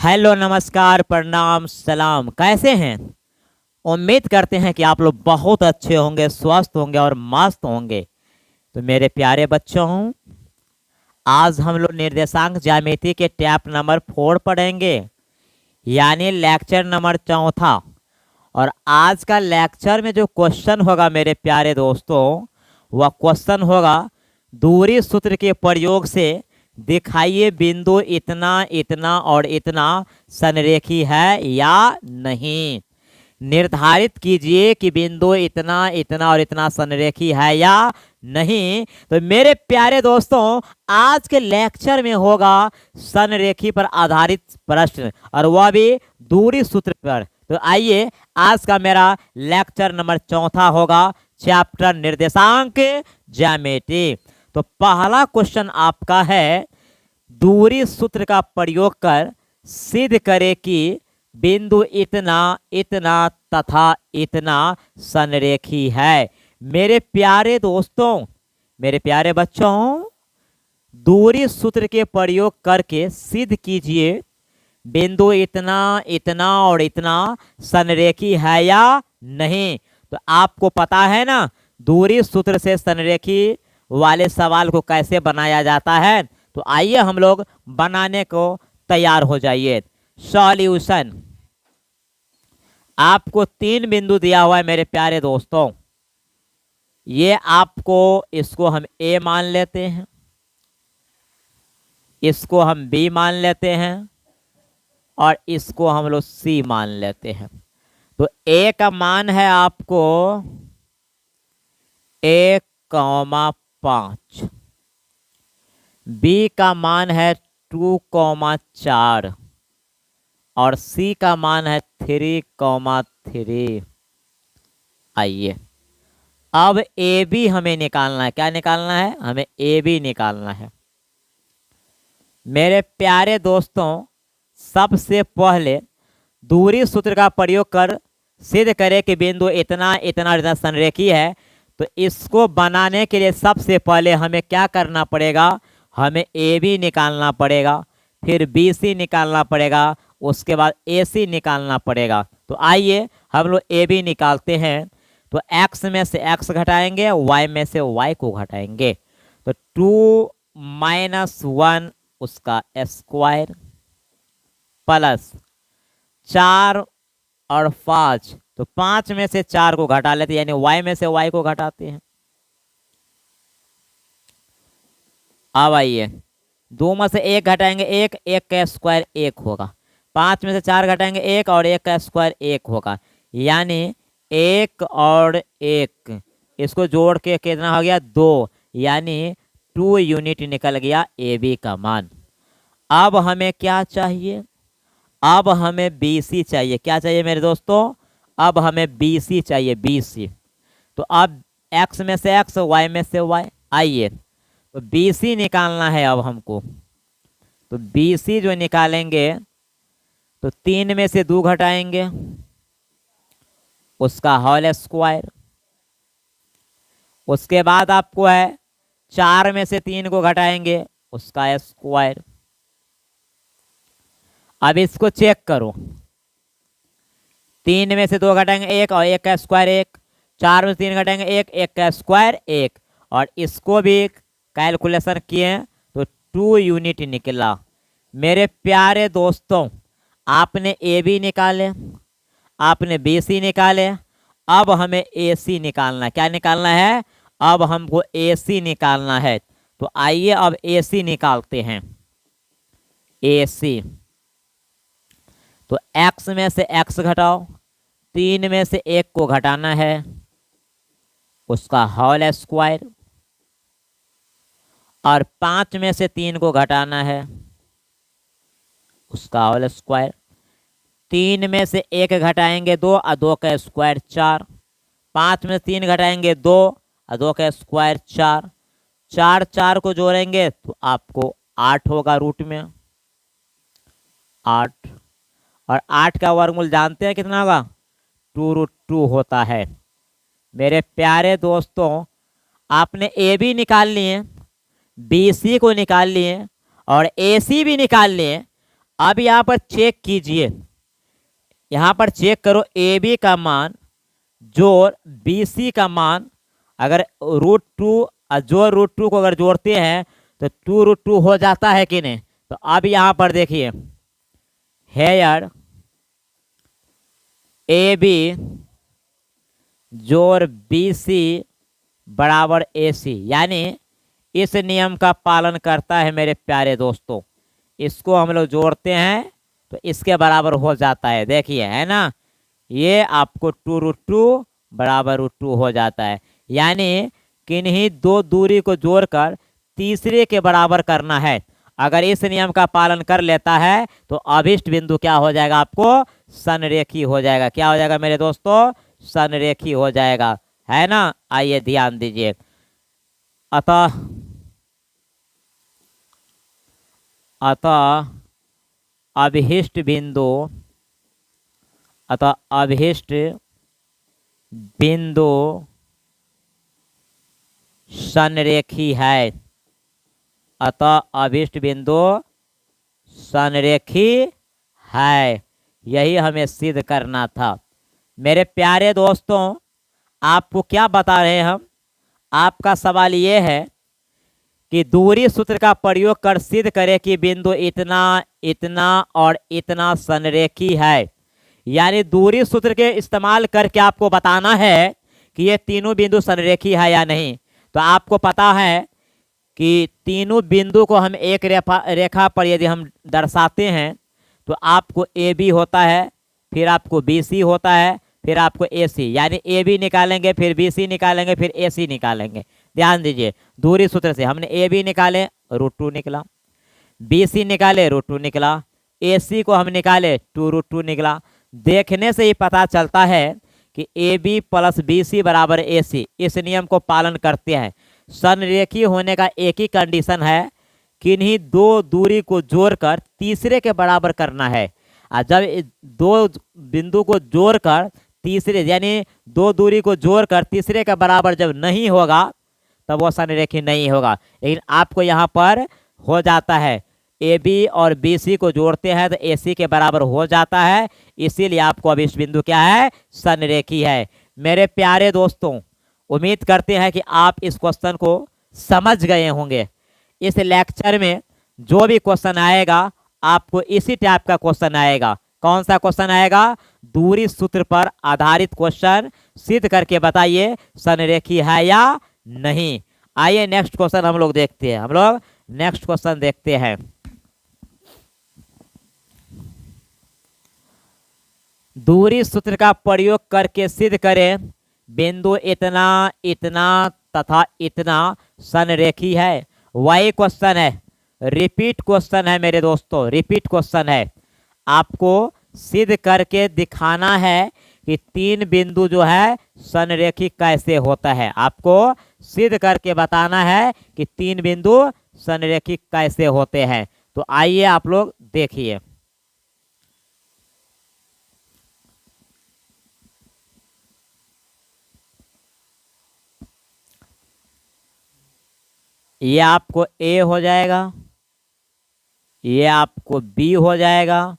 Hello, नमस्कार, प्रणाम, सलाम। कैसे हैं? उम्मीद करते हैं कि आप लोग बहुत अच्छे होंगे, स्वस्थ होंगे और मस्त होंगे। तो मेरे प्यारे बच्चों, आज हम लोग निर्देशांक ज्यामिति के टैप नंबर 4 पढ़ेंगे, यानी लेक्चर नंबर 4। और आज का लेक्चर में जो क्वेश्चन होगा मेरे प्यारे दोस्तों, वह क्वेश्चन होगा दूरी सूत्र के प्रयोग से दिखाइए बिंदु इतना इतना और इतना संरेखी है या नहीं। निर्धारित कीजिए कि बिंदु इतना इतना और इतना संरेखी है या नहीं। तो मेरे प्यारे दोस्तों, आज के लेक्चर में होगा संरेखी पर आधारित प्रश्न, और वह भी दूरी सूत्र पर। तो आइए, आज का मेरा लेक्चर नंबर 4 होगा, चैप्टर निर्देशांक ज्यामिति। तो पहला क्वेश्चन आपका है, दूरी सूत्र का प्रयोग कर सिद्ध करे कि बिंदु इतना इतना तथा इतना संरेखी है। मेरे प्यारे दोस्तों, मेरे प्यारे बच्चों, दूरी सूत्र के प्रयोग करके सिद्ध कीजिए बिंदु इतना इतना और इतना संरेखी है या नहीं। तो आपको पता है ना, दूरी सूत्र से संरेखी वाले सवाल को कैसे बनाया जाता है। तो आइए हम लोग बनाने को तैयार हो जाइए। सॉल्यूशन, आपको 3 बिंदु दिया हुआ है मेरे प्यारे दोस्तों। ये आपको, इसको हम ए मान लेते हैं, इसको हम बी मान लेते हैं, और इसको हम लोग सी मान लेते हैं। तो ए का मान है आपको 1,5, बी का मान है 2,4 और सी का मान है 3,3। आइए, अब ए बी हमें निकालना है। क्या निकालना है? हमें ए बी निकालना है। मेरे प्यारे दोस्तों, सबसे पहले दूरी सूत्र का प्रयोग कर सिद्ध करें कि बिंदु इतना इतना इतना संरेखी है। तो इसको बनाने के लिए सबसे पहले हमें क्या करना पड़ेगा? हमें ए बी निकालना पड़ेगा, फिर बी सी निकालना पड़ेगा, उसके बाद ए सी निकालना पड़ेगा। तो आइए हम लोग ए बी निकालते हैं। तो x में से x घटाएंगे, y में से y को घटाएंगे। तो 2 - 1 उसका स्क्वायर प्लस 4 और 5, तो 5 में से 4 को घटा लेते हैं, यानी y में से y को घटाते हैं। अब आइए, 2 में से 1 घटाएंगे, 1 1 का स्क्वायर 1 होगा। 5 में से 4 घटाएंगे, 1 और 1 का स्क्वायर 1 होगा, यानी 1 और 1 इसको जोड़ के कितना हो गया? 2, यानी 2 यूनिट निकल गया ए बी का मान। अब हमें क्या चाहिए? अब हमें बी सी चाहिए। क्या चाहिए मेरे दोस्तों? अब हमें बी सी चाहिए, बी सी। तो अब x में से x, y में से y। आइए, तो बी सी निकालना है अब हमको। तो बी सी जो निकालेंगे, तो 3 में से 2 घटाएंगे, उसका होल स्क्वायर। उसके बाद आपको है 4 में से 3 को घटाएंगे, उसका स्क्वायर। अब इसको चेक करो, 3 में से 2 घटाएंगे 1 और 1 का स्क्वायर 1, 4 में से 3 घटाएंगे 1, 1 का स्क्वायर 1, और इसको भी कैलकुलेशन किए तो 2 यूनिट निकला। मेरे प्यारे दोस्तों, आपने ए बी निकाले, आपने बी सी निकाले, अब हमें ए सी निकालना है। क्या निकालना है? अब हमको ए सी निकालना है। तो आइए अब ए सी निकालते हैं। ए सी, तो x में से x घटाओ, 3 में से 1 को घटाना है, उसका होल स्क्वायर, और 5 में से 3 को घटाना है, उसका होल स्क्वायर। 3 में से 1 घटाएंगे 2 और 2 का स्क्वायर 4, 5 में 3 घटाएंगे 2 और 2 का स्क्वायर 4, 4 4 को जोड़ेंगे तो आपको 8 होगा रूट में 8, और 8 का वर्गमूल जानते हैं कितना होगा? 2√2 होता है। मेरे प्यारे दोस्तों, आपने ए बी निकाल लिए, बी सी को निकाल लिए, और ए सी भी निकाल लिए। अब यहाँ पर चेक कीजिए, यहाँ पर चेक करो ए बी का मान जोड़ बी सी का मान, अगर √2 जोड़ √2 को अगर जोड़ते हैं तो 2√2 हो जाता है कि नहीं। तो अब यहाँ पर देखिए, हेयर ए बी जोड़ बी सी बराबर ए सी, यानी इस नियम का पालन करता है मेरे प्यारे दोस्तों। इसको हम लोग जोड़ते हैं तो इसके बराबर हो जाता है, देखिए है ना, ये आपको 2√2 बराबर √2 हो जाता है। यानी किन्हीं दो दूरी को जोड़कर तीसरे के बराबर करना है। अगर इस नियम का पालन कर लेता है तो अभिष्ट बिंदु क्या हो जाएगा, आपको संरेखी हो जाएगा। क्या हो जाएगा मेरे दोस्तों, संरेखी हो जाएगा, है ना। आइए ध्यान दीजिए, अतः अभिष्ट बिंदु, अतः अभिष्ट बिंदु संरेखी है, अतः अभिष्ट बिंदु संरेखी है। यही हमें सिद्ध करना था मेरे प्यारे दोस्तों। आपको क्या बता रहे हैं हम, आपका सवाल ये है कि दूरी सूत्र का प्रयोग कर सिद्ध करें कि बिंदु इतना इतना और इतना संरेखी है। यानी दूरी सूत्र के इस्तेमाल करके आपको बताना है कि ये तीनों बिंदु संरेखी है या नहीं। तो आपको पता है कि तीनों बिंदु को हम एक रेखा पर यदि हम दर्शाते हैं तो आपको ए बी होता है, फिर आपको बी सी होता है, फिर आपको ए सी, यानी ए बी निकालेंगे, फिर बी सी निकालेंगे, फिर ए सी निकालेंगे। ध्यान दीजिए, दूरी सूत्र से हमने ए बी निकाले √2 निकला, बी सी निकाले √2 निकला, ए सी को हम निकाले 2√2 निकला। देखने से ही पता चलता है कि A B plus B C बराबर ए सी, इस नियम को पालन करते हैं। संरेखी होने का एक ही कंडीशन है, किन्हीं दो दूरी को जोड़कर तीसरे के बराबर करना है। और जब दो बिंदु को जोड़कर तीसरे, यानी दो दूरी को जोड़कर तीसरे के बराबर जब नहीं होगा तब वो संरेखी नहीं होगा। लेकिन आपको यहाँ पर हो जाता है, ए बी और बी सी को जोड़ते हैं तो ए सी के बराबर हो जाता है, इसीलिए आपको अब इस बिंदु क्या है, संरेखी है। मेरे प्यारे दोस्तों, उम्मीद करते हैं कि आप इस क्वेश्चन को समझ गए होंगे। इस लेक्चर में जो भी क्वेश्चन आएगा आपको इसी टाइप का क्वेश्चन आएगा। कौन सा क्वेश्चन आएगा, दूरी सूत्र पर आधारित क्वेश्चन, सिद्ध करके बताइए संरेखी है या नहीं। आइए नेक्स्ट क्वेश्चन हम लोग देखते हैं, हम लोग नेक्स्ट क्वेश्चन देखते हैं। दूरी सूत्र का प्रयोग करके सिद्ध करें बिंदु इतना इतना तथा इतना संरेखी है। वही क्वेश्चन है, रिपीट क्वेश्चन है मेरे दोस्तों, रिपीट क्वेश्चन है। आपको सिद्ध करके दिखाना है कि तीन बिंदु जो है संरेखी कैसे होता है। आपको सिद्ध करके बताना है कि तीन बिंदु संरेखी कैसे होते हैं। तो आइए आप लोग देखिए, ये आपको ए हो जाएगा, ये आपको बी हो जाएगा,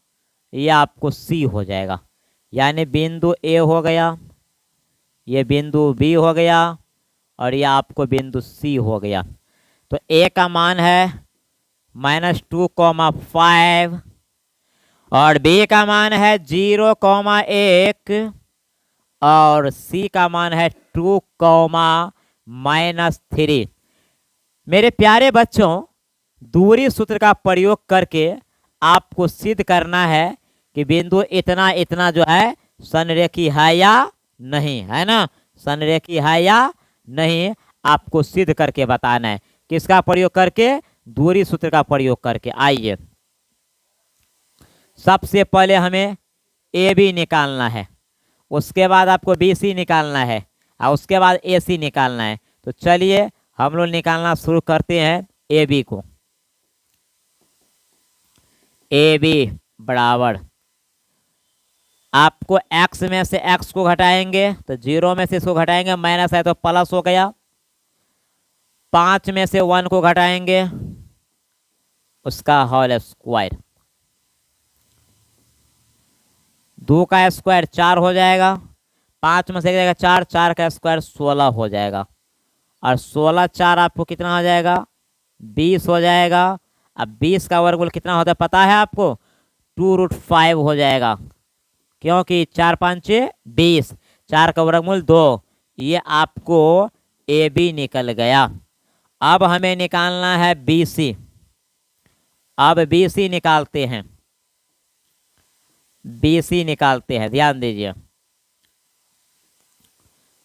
ये आपको सी हो जाएगा। यानी बिंदु ए हो गया, ये बिंदु बी हो गया और ये आपको बिंदु सी हो गया। तो ए का मान है -2,5 और बी का मान है 0,1 और सी का मान है 2,-3। मेरे प्यारे बच्चों, दूरी सूत्र का प्रयोग करके आपको सिद्ध करना है कि बिंदु इतना इतना जो है संरेखी है या नहीं, है ना, संरेखी है या नहीं, आपको सिद्ध करके बताना है। किसका प्रयोग करके, दूरी सूत्र का प्रयोग करके। आइए, सबसे पहले हमें ए बी निकालना है, उसके बाद आपको बी सी निकालना है और उसके बाद ए सी निकालना है। तो चलिए हम लोग निकालना शुरू करते हैं ए बी को। ए बी बराबर, आपको x में से x को घटाएंगे तो 0 में से इसको घटाएंगे, माइनस है तो प्लस हो गया। 5 में से 1 को घटाएंगे, उसका होल स्क्वायर। 2 का स्क्वायर 4 हो जाएगा, 5 में से एक जाएगा 4, 4 का स्क्वायर 16 हो जाएगा, और 16 4 आपको कितना हो जाएगा, 20 हो जाएगा। अब 20 का वर्गमूल कितना होता है पता है आपको, 2√5 हो जाएगा, क्योंकि 4 5 20, 4 का वर्गमूल 2। ये आपको ए बी निकल गया। अब हमें निकालना है बी सी। अब बी सी निकालते हैं, बी सी निकालते हैं, ध्यान दीजिए।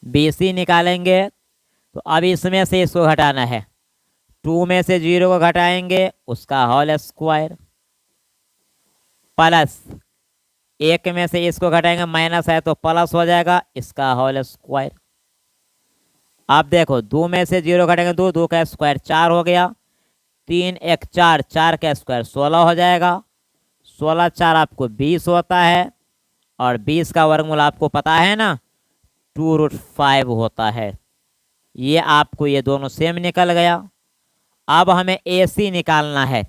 बी सी निकालेंगे तो अब इसमें से इसको घटाना है, 2 में से 0 को घटाएंगे उसका होल स्क्वायर, प्लस 1 में से इसको घटाएंगे माइनस है तो प्लस हो जाएगा, इसका होल स्क्वायर। अब देखो 2 में से 0 घटाएंगे 2, 2 का स्क्वायर 4 हो गया, 3 1 4, 4 का स्क्वायर 16 हो जाएगा, 16 4 आपको 20 होता है, और 20 का वर्गमूल आपको पता है ना 2√5 होता है। ये आपको ये दोनों सेम निकल गया। अब हमें ए सी निकालना है।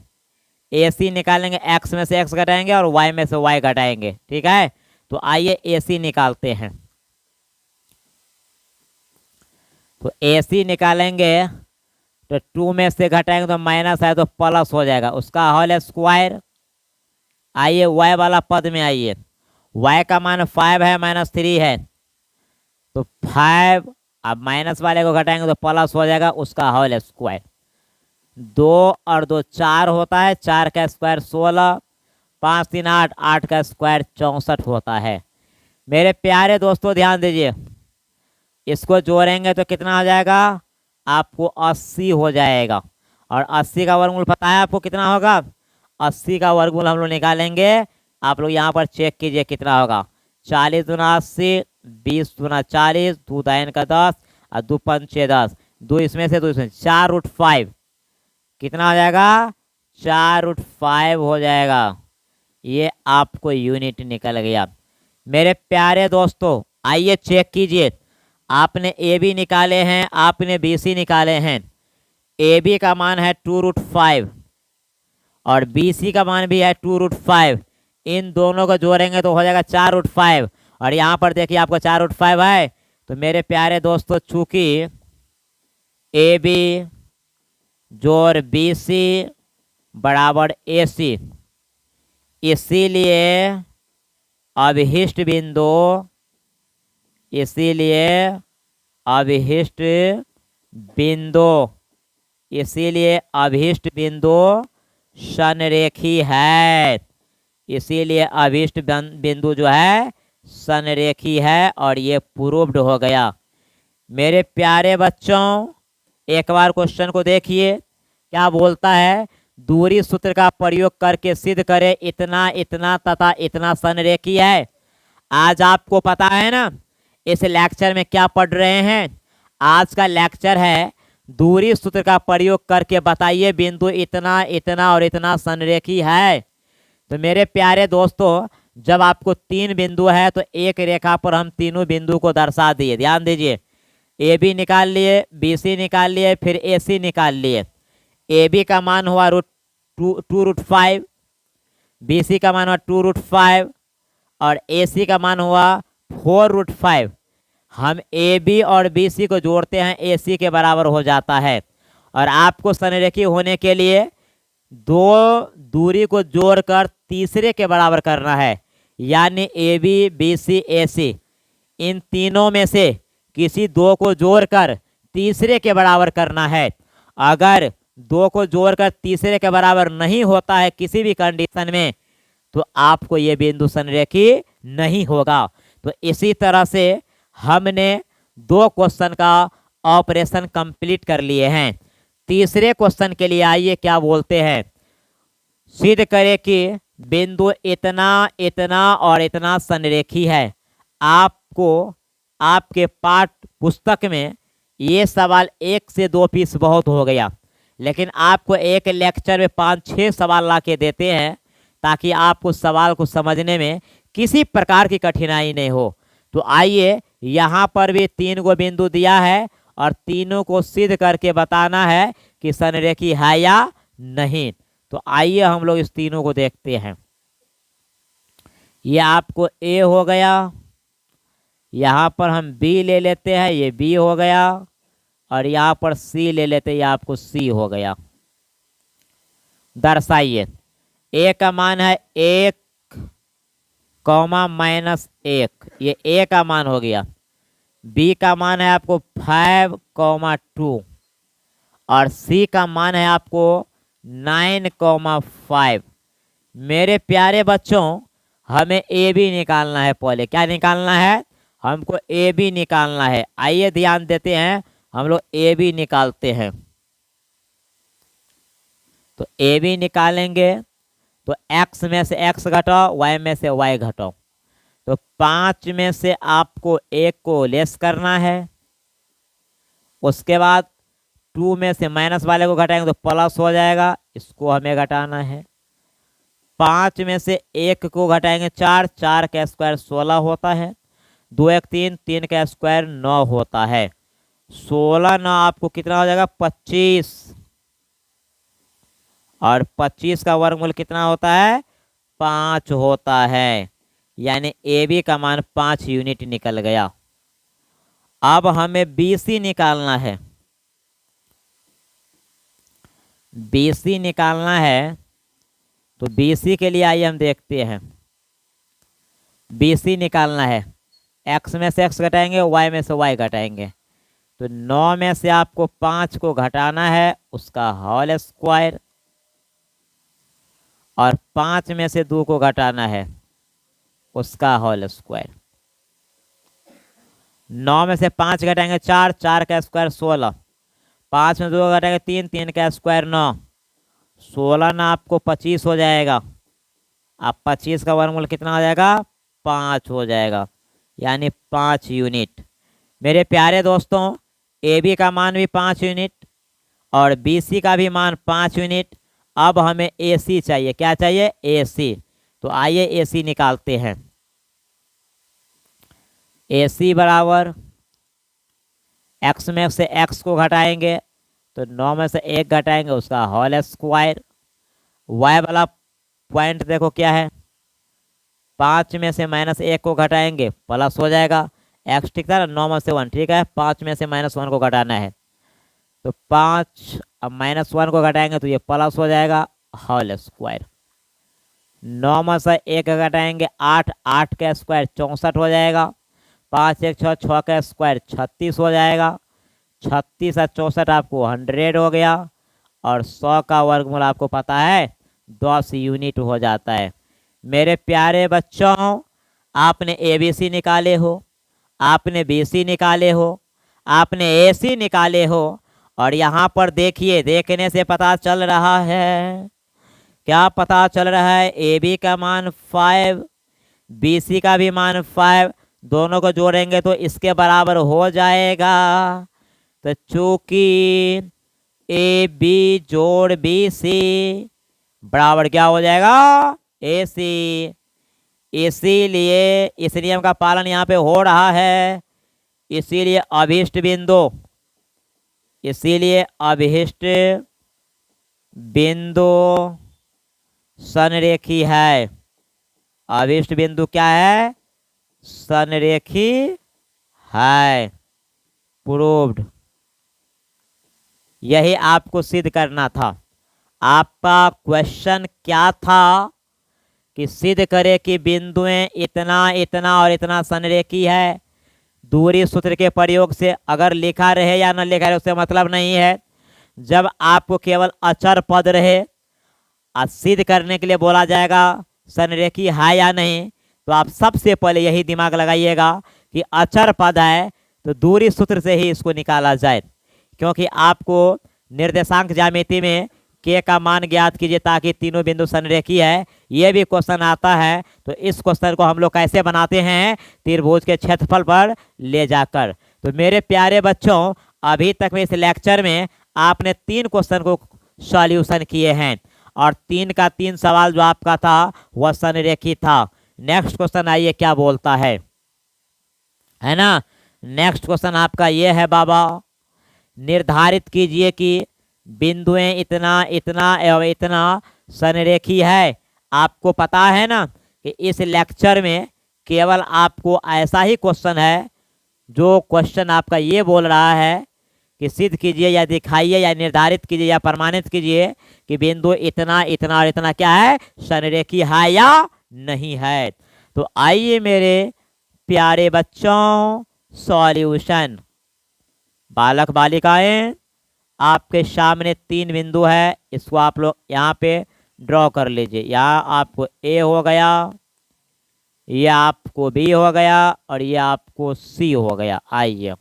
ए सी निकालेंगे, एक्स में से एक्स घटाएंगे और वाई में से वाई घटाएंगे, ठीक है। तो आइए ए सी निकालते हैं। तो ए सी निकालेंगे तो 2 में से घटाएंगे तो माइनस है तो प्लस हो जाएगा, उसका होल स्क्वायर। आइए वाई वाला पद में आइए, वाई का मान 5 है, -3 है, तो 5, अब माइनस वाले को घटाएंगे तो प्लस हो जाएगा, उसका होल स्क्वायर। 2 और 2 4 होता है, 4 का स्क्वायर 16, 5 3 8, 8 का स्क्वायर 64 होता है। मेरे प्यारे दोस्तों ध्यान दीजिए, इसको जोड़ेंगे तो कितना हो जाएगा, आपको 80 हो जाएगा, और 80 का वर्गमूल पता है आपको कितना होगा, 80 का वर्गमूल हम लोग निकालेंगे। आप लोग यहाँ पर चेक कीजिए कितना होगा, 40 दूना 80, 20 दूना 40, 2 दाइन का 10 और 2 पंचे 10, 2 इसमें से 2 इसमें, 4√5 कितना हो जाएगा, 4√5 हो जाएगा। ये आपको यूनिट निकल गया। मेरे प्यारे दोस्तों आइए चेक कीजिए, आपने ए बी निकाले हैं, आपने बी सी निकाले हैं। ए बी का मान है 2√5 और बी सी का मान भी है 2√5, इन दोनों को जोड़ेंगे तो हो जाएगा 4√5, और यहाँ पर देखिए आपको 4√5 है। तो मेरे प्यारे दोस्तों चूंकि ए बी जोड़ बी सी बराबर ए सी, इसीलिए अभिष्ट बिंदु, इसीलिए अभिष्ट बिंदु, इसीलिए अभिष्ट बिंदु संरेखी है, इसीलिए अभिष्ट बिंदु जो है संरेखी है, और ये प्रूव्ड हो गया। मेरे प्यारे बच्चों एक बार क्वेश्चन को देखिए, क्या बोलता है, दूरी सूत्र का प्रयोग करके सिद्ध करें इतना इतना तथा इतना संरेखी है। आज आपको पता है ना इस लेक्चर में क्या पढ़ रहे हैं, आज का लेक्चर है दूरी सूत्र का प्रयोग करके बताइए बिंदु इतना इतना और इतना संरेखी है। तो मेरे प्यारे दोस्तों जब आपको 3 बिंदु है तो एक रेखा पर हम तीनों बिंदु को दर्शा दिए, ध्यान दीजिए। ए बी निकाल लिए, बी सी निकाल लिए, फिर ए सी निकाल लिए। ए बी का मान हुआ 2√5, बी सी का मान हुआ 2√5 और ए सी का मान हुआ 4√5। हम ए बी और बी सी को जोड़ते हैं, ए सी के बराबर हो जाता है। और आपको संरेखी होने के लिए 2 दूरी को जोड़कर तीसरे के बराबर करना है, यानी ए बी बी सी ए सी, इन तीनों में से किसी 2 को जोड़कर तीसरे के बराबर करना है। अगर 2 को जोड़कर तीसरे के बराबर नहीं होता है किसी भी कंडीशन में, तो आपको ये बिंदु संरेखी नहीं होगा। तो इसी तरह से हमने 2 क्वेश्चन का ऑपरेशन कंप्लीट कर लिए हैं। तीसरे क्वेश्चन के लिए आइए क्या बोलते हैं, सिद्ध करें कि बिंदु इतना इतना और इतना संरेखी है। आपको आपके पाठ पुस्तक में ये सवाल 1 से 2 पीस बहुत हो गया, लेकिन आपको एक लेक्चर में 5-6 सवाल ला के देते हैं ताकि आपको सवाल को समझने में किसी प्रकार की कठिनाई नहीं हो। तो आइए यहाँ पर भी 3 गो बिंदु दिया है और तीनों को सिद्ध करके बताना है कि संरेखी है या नहीं। तो आइए हम लोग इस तीनों को देखते हैं। ये आपको ए हो गया, यहाँ पर हम बी ले लेते हैं, ये बी हो गया, और यहाँ पर सी ले लेते हैं, ये आपको सी हो गया। दर्शाइए। ए का मान है 1, -1, ये ए का मान हो गया। बी का मान है आपको 5, 2, और सी का मान है आपको 9, 5। मेरे प्यारे बच्चों, हमें ए बी निकालना है। पहले क्या निकालना है? हमको ए बी निकालना है। आइए ध्यान देते हैं, हम लोग ए बी निकालते हैं। तो ए बी निकालेंगे तो x में से x घटाओ, y में से y घटाओ। तो 5 में से आपको 1 को लेस करना है। उसके बाद 2 में से माइनस वाले को घटाएंगे तो प्लस हो जाएगा, इसको हमें घटाना है। 5 में से 1 को घटाएंगे 4, 4 का स्क्वायर 16 होता है। 2 1 3, 3 का स्क्वायर 9 होता है। 16 9 आपको कितना हो जाएगा? 25। और 25 का वर्गमूल कितना होता है? 5 होता है। यानी ए बी का मान 5 यूनिट निकल गया। अब हमें बी सी निकालना है। बी सी निकालना है तो बी सी के लिए आइए हम देखते हैं। बी सी निकालना है, x में से x घटाएंगे, y में से y घटाएंगे। तो 9 में से आपको 5 को घटाना है, उसका होल स्क्वायर, और 5 में से 2 को घटाना है, उसका होल स्क्वायर। 9 में से 5 घटाएंगे 4, 4 का स्क्वायर 16। 5 में 2 घटाएंगे 3, 3 का स्क्वायर 9। 16 ना आपको 25 हो जाएगा। अब 25 का वर्गमूल कितना हो जाएगा? 5 हो जाएगा, यानी 5 यूनिट। मेरे प्यारे दोस्तों, ए बी का मान भी 5 यूनिट और बी सी का भी मान 5 यूनिट। अब हमें ए सी चाहिए। क्या चाहिए? ए सी। तो आइए ए सी निकालते हैं। ए सी बराबर x में से x को घटाएंगे तो 9 में से 1 घटाएंगे, उसका होल स्क्वायर। y वाला पॉइंट देखो क्या है? 5 में से -1 को घटाएंगे, प्लस हो जाएगा। x ठीक था ना, 9 में से 1 ठीक है, 5 में से -1 को घटाना है। तो 5 अब -1 को घटाएंगे तो ये प्लस हो जाएगा, होल स्क्वायर। 9 में से 1 घटाएंगे 8, 8 का स्क्वायर 64 हो जाएगा। 5 1 6, 6 का स्क्वायर 36 हो जाएगा। 36 और 64 आपको 100 हो गया। और 100 का वर्गमूल आपको पता है 10 यूनिट हो जाता है। मेरे प्यारे बच्चों, आपने ए बी सी निकाले हो, आपने बी सी निकाले हो, आपने ए सी निकाले हो, और यहाँ पर देखिए, देखने से पता चल रहा है, क्या पता चल रहा है? ए बी का मान 5, बी सी का भी मान 5, दोनों को जोड़ेंगे तो इसके बराबर हो जाएगा। तो चूंकि ए बी जोड़ बी सी बराबर क्या हो जाएगा? ए सी। इसीलिए इस नियम का पालन यहाँ पे हो रहा है। इसीलिए अभिष्ट बिंदु, इसीलिए अभिष्ट बिंदु संरेखी है। अभिष्ट बिंदु क्या है? संरेखी है। प्रूव्ड। यही आपको सिद्ध करना था। आपका क्वेश्चन क्या था कि सिद्ध करे कि बिंदुएं इतना इतना और इतना संरेखी है। दूरी सूत्र के प्रयोग से अगर लिखा रहे या न लिखा रहे उससे मतलब नहीं है। जब आपको केवल अचर पद रहे, सिद्ध करने के लिए बोला जाएगा संरेखी है या नहीं, तो आप सबसे पहले यही दिमाग लगाइएगा कि अचर पद है तो दूरी सूत्र से ही इसको निकाला जाए। क्योंकि आपको निर्देशांक ज्यामिति में के का मान ज्ञात कीजिए ताकि तीनों बिंदु संरेखी है, ये भी क्वेश्चन आता है। तो इस क्वेश्चन को हम लोग कैसे बनाते हैं? त्रिभुज के क्षेत्रफल पर ले जाकर। तो मेरे प्यारे बच्चों, अभी तक में इस लेक्चर में आपने 3 क्वेश्चन को सॉल्यूशन किए हैं, और 3 का 3 सवाल जो आपका था वह संरेखी था। नेक्स्ट क्वेश्चन आइए क्या बोलता है ना। नेक्स्ट क्वेश्चन आपका ये है, बाबा निर्धारित कीजिए कि बिंदुएं इतना इतना एवं इतना संरेखी है। आपको पता है ना कि कि इस लेक्चर में केवल आपको ऐसा ही क्वेश्चन है जो क्वेश्चन आपका ये बोल रहा है कि सिद्ध कीजिए या दिखाइए या निर्धारित कीजिए या प्रमाणित कीजिए कि बिंदु इतना इतना और इतना क्या है, संरेखी है या नहीं है। तो आइए मेरे प्यारे बच्चों, सॉल्यूशन। बालक बालिकाएं, आपके सामने 3 बिंदु है, इसको आप लोग यहाँ पे ड्रॉ कर लीजिए। यहाँ आपको ए हो गया, ये आपको बी हो गया और ये आपको सी हो गया। आइए,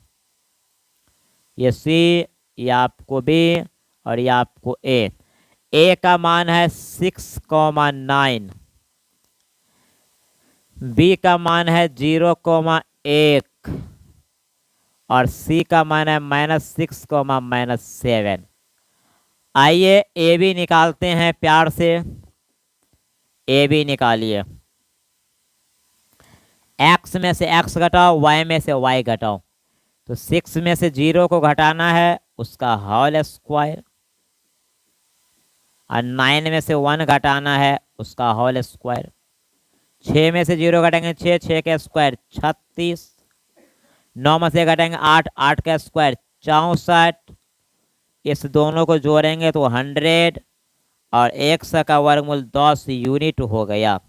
ये सी, ये आपको बी और ये आपको ए का मान है 6,9, बी का मान है 0,1 और सी का मान है -6,-7। आइए ए बी निकालते हैं प्यार से। ए बी निकालिए। एक्स में से एक्स घटाओ, वाई में से वाई घटाओ। तो 6 में से 0 को घटाना है, उसका होल स्क्वायर, और 9 में से 1 घटाना है, उसका होल स्क्वायर। 6 में से 0 घटाएंगे 6, 6 का स्क्वायर 36, 9 में से घटाएंगे 8, 8 का स्क्वायर 64। इस दोनों को जोड़ेंगे तो 100 और 100 का वर्गमूल 10 यूनिट हो गया।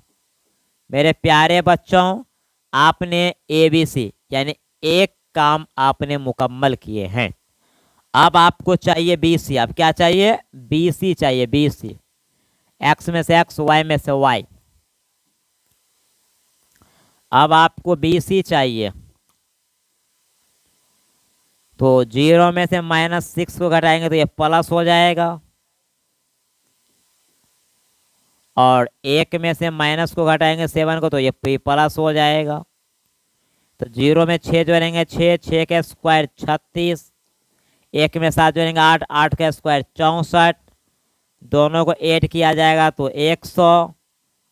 मेरे प्यारे बच्चों, आपने ABC यानी एक काम आपने मुकम्मल किए हैं। अब आपको चाहिए BC। अब क्या चाहिए? BC चाहिए, BC। एक्स में से एक्स, वाई में से वाई। अब आपको BC चाहिए, तो 0 में से -6 को घटाएंगे तो ये प्लस हो जाएगा, और 1 में से माइनस को घटाएंगे 7 को तो ये प्लस हो जाएगा। तो 0 में 6 जोड़ेंगे 6, 6 का स्क्वायर 36, 1 में 7 जोड़ेंगे 8, 8 का स्क्वायर 64। दोनों को ऐड किया जाएगा तो 100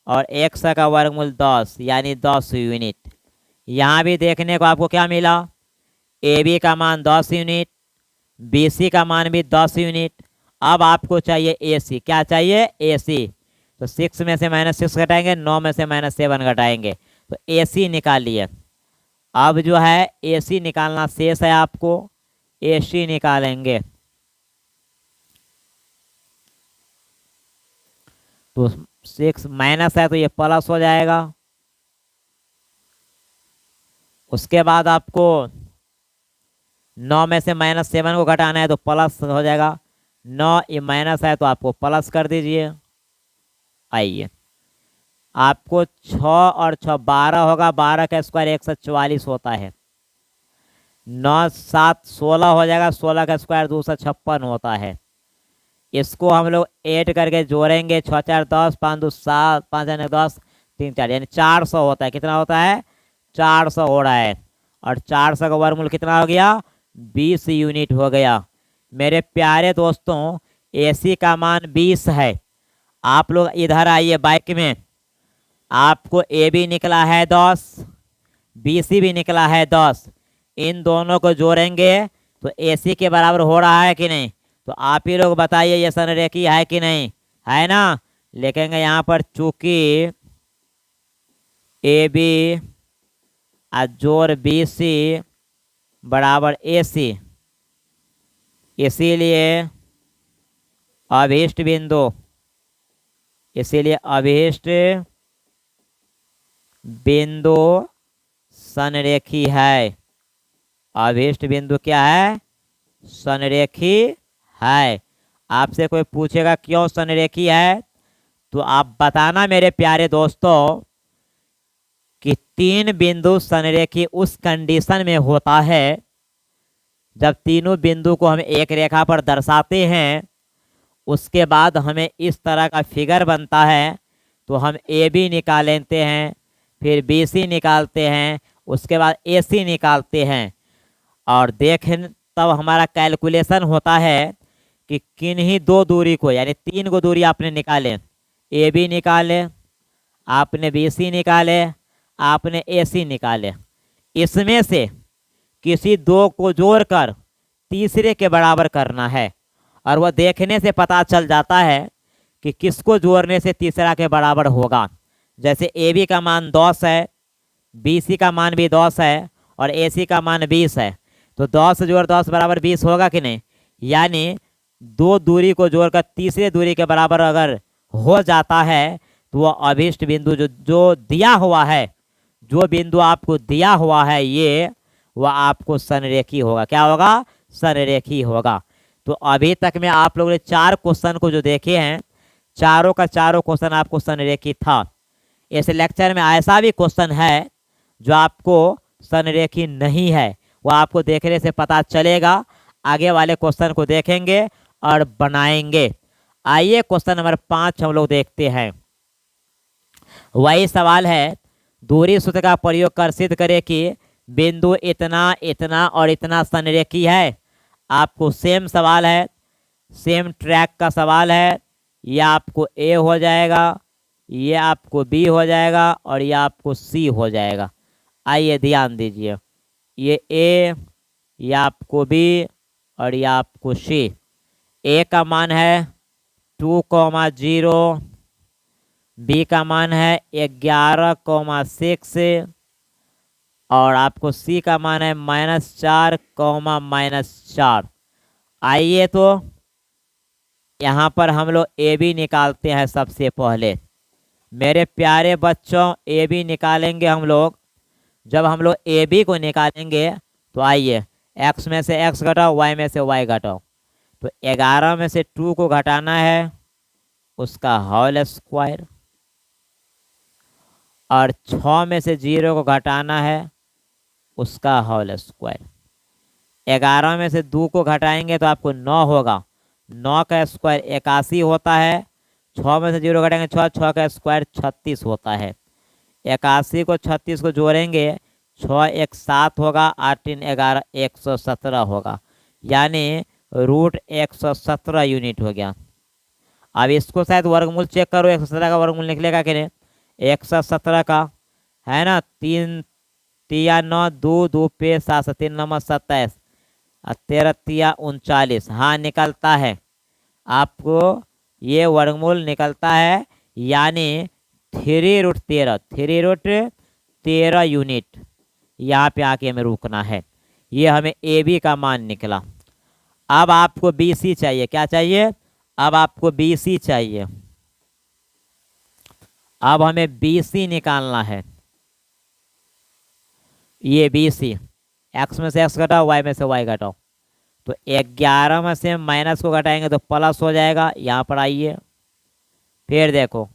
और 100 का वर्गमूल 10 यानी 10 यूनिट। यहाँ भी देखने को आपको क्या मिला? AB का मान 10 यूनिट, BC का मान भी 10 यूनिट। अब आपको चाहिए AC। क्या चाहिए? AC। तो 6 में से -6 घटाएंगे, 9 में से -7 घटाएंगे तो AC निकालिए। अब जो है AC निकालना शेष है आपको, AC निकालेंगे तो 6 माइनस है तो ये प्लस हो जाएगा। उसके बाद आपको 9 में से -7 को घटाना है तो प्लस हो जाएगा। 9 ये माइनस है तो आपको प्लस कर दीजिए। आइए, आपको 6 और 6 12 होगा, 12 का स्क्वायर 144 होता है। 9 7 16 हो जाएगा, 16 का स्क्वायर 256 होता है। इसको हम लोग ऐड करके जोड़ेंगे, 6 4 10, 5 2 7, 5 9 10, 3 4 यानी 400 होता है। कितना होता है? 400 हो रहा है। और 400 का वर्गमूल कितना हो गया? 20 यूनिट हो गया। मेरे प्यारे दोस्तों, AC का मान 20 है। आप लोग इधर आइए बाइक में। आपको AB निकला है 10, BC भी निकला है 10। इन दोनों को जोड़ेंगे तो AC के बराबर हो रहा है कि नहीं? तो आप ही लोग बताइए, ये संरेखी है कि नहीं? है ना? लिखेंगे यहाँ पर चूंकि AB जोड़ BC बराबर AC, इसीलिए अभीष्ट बिंदु, इसीलिए अभीष्ट बिंदु संरेखी है। अभीष्ट बिंदु क्या है? संरेखी है। आपसे कोई पूछेगा क्यों संरेखी है, तो आप बताना मेरे प्यारे दोस्तों कि 3 बिंदु संरेखी उस कंडीशन में होता है जब तीनों बिंदु को हम एक रेखा पर दर्शाते हैं। उसके बाद हमें इस तरह का फिगर बनता है, तो हम AB निकाल लेते हैं, फिर BC निकालते हैं, उसके बाद AC निकालते हैं। और देखें तब हमारा कैलकुलेशन होता है कि किन्हीं 2 दूरी को, यानी 3 को दूरी आपने निकाले, AB निकाले, आपने BC निकाले, आपने AC निकाले। इसमें से किसी 2 को जोड़कर तीसरे के बराबर करना है, और वह देखने से पता चल जाता है कि किसको जोड़ने से तीसरा के बराबर होगा। जैसे ए बी का मान 10 है, बी सी का मान भी 10 है और ए सी का मान 20 है। तो 10 जोड़ 10 बराबर 20 होगा कि नहीं? यानी दो दूरी को जोड़कर तीसरे दूरी के बराबर अगर हो जाता है तो वो अभीष्ट बिंदु जो जो दिया हुआ है, जो बिंदु आपको दिया हुआ है ये, वह आपको संरेखी होगा। क्या होगा? संरेखी होगा। तो अभी तक में आप लोगों ने 4 क्वेश्चन को जो देखे हैं, चारों का चारों क्वेश्चन आपको संरेखी था। इस लेक्चर में ऐसा भी क्वेश्चन है जो आपको संरेखी नहीं है, वो आपको देखने से पता चलेगा। आगे वाले क्वेश्चन को देखेंगे और बनाएंगे। आइए क्वेश्चन नंबर 5 हम लोग देखते हैं। वही सवाल है, दूरी सूत्र का प्रयोग कर सिद्ध करें कि बिंदु इतना इतना और इतना संरेखी है। आपको सेम सवाल है, सेम ट्रैक का सवाल है। यह आपको ए हो जाएगा, ये आपको बी हो जाएगा और ये आपको सी हो जाएगा। आइए ध्यान दीजिए, ये ए, ये आपको बी और ये आपको सी। ए का मान है 2,0, बी का मान है 11,6 और आपको सी का मान है -4, -4। आइए तो यहाँ पर हम लोग ए बी निकालते हैं सबसे पहले। मेरे प्यारे बच्चों, ए बी निकालेंगे हम लोग। जब हम लोग ए बी को निकालेंगे तो आइए, एक्स में से एक्स घटाओ, वाई में से वाई घटाओ। तो 11 में से 2 को घटाना है, उसका होल स्क्वायर, और 6 में से 0 को घटाना है, उसका होल स्क्वायर। 11 में से 2 को घटाएंगे तो आपको 9 होगा, 9 का स्क्वायर 81 होता है। 6 में से 0 घटाएंगे 6, 6 का स्क्वायर 36 होता है। 81 को 36 को जोड़ेंगे, 6 1 7 होगा, 8 3 11 117 होगा, यानी √117 यूनिट हो गया। अब इसको शायद वर्गमूल चेक करो, 117 का वर्गमूल निकलेगा कि नहीं? 117 का है ना, 3 तिया 9, 2 2 पे 7, 3 9 27, 13 तिया 39। हाँ निकलता है, आपको ये वर्गमूल निकलता है, यानी 3√13 यूनिट। यहाँ पे आके हमें रुकना है। ये हमें ए बी का मान निकला। अब आपको बी सी चाहिए। क्या चाहिए? अब आपको बी सी चाहिए। अब हमें बी सी निकालना है। ये बी सी, एक्स में से एक्स घटाओ, वाई में से वाई घटाओ। तो 11 में से माइनस को घटाएंगे तो प्लस हो जाएगा। यहाँ पर आइए, फिर देखो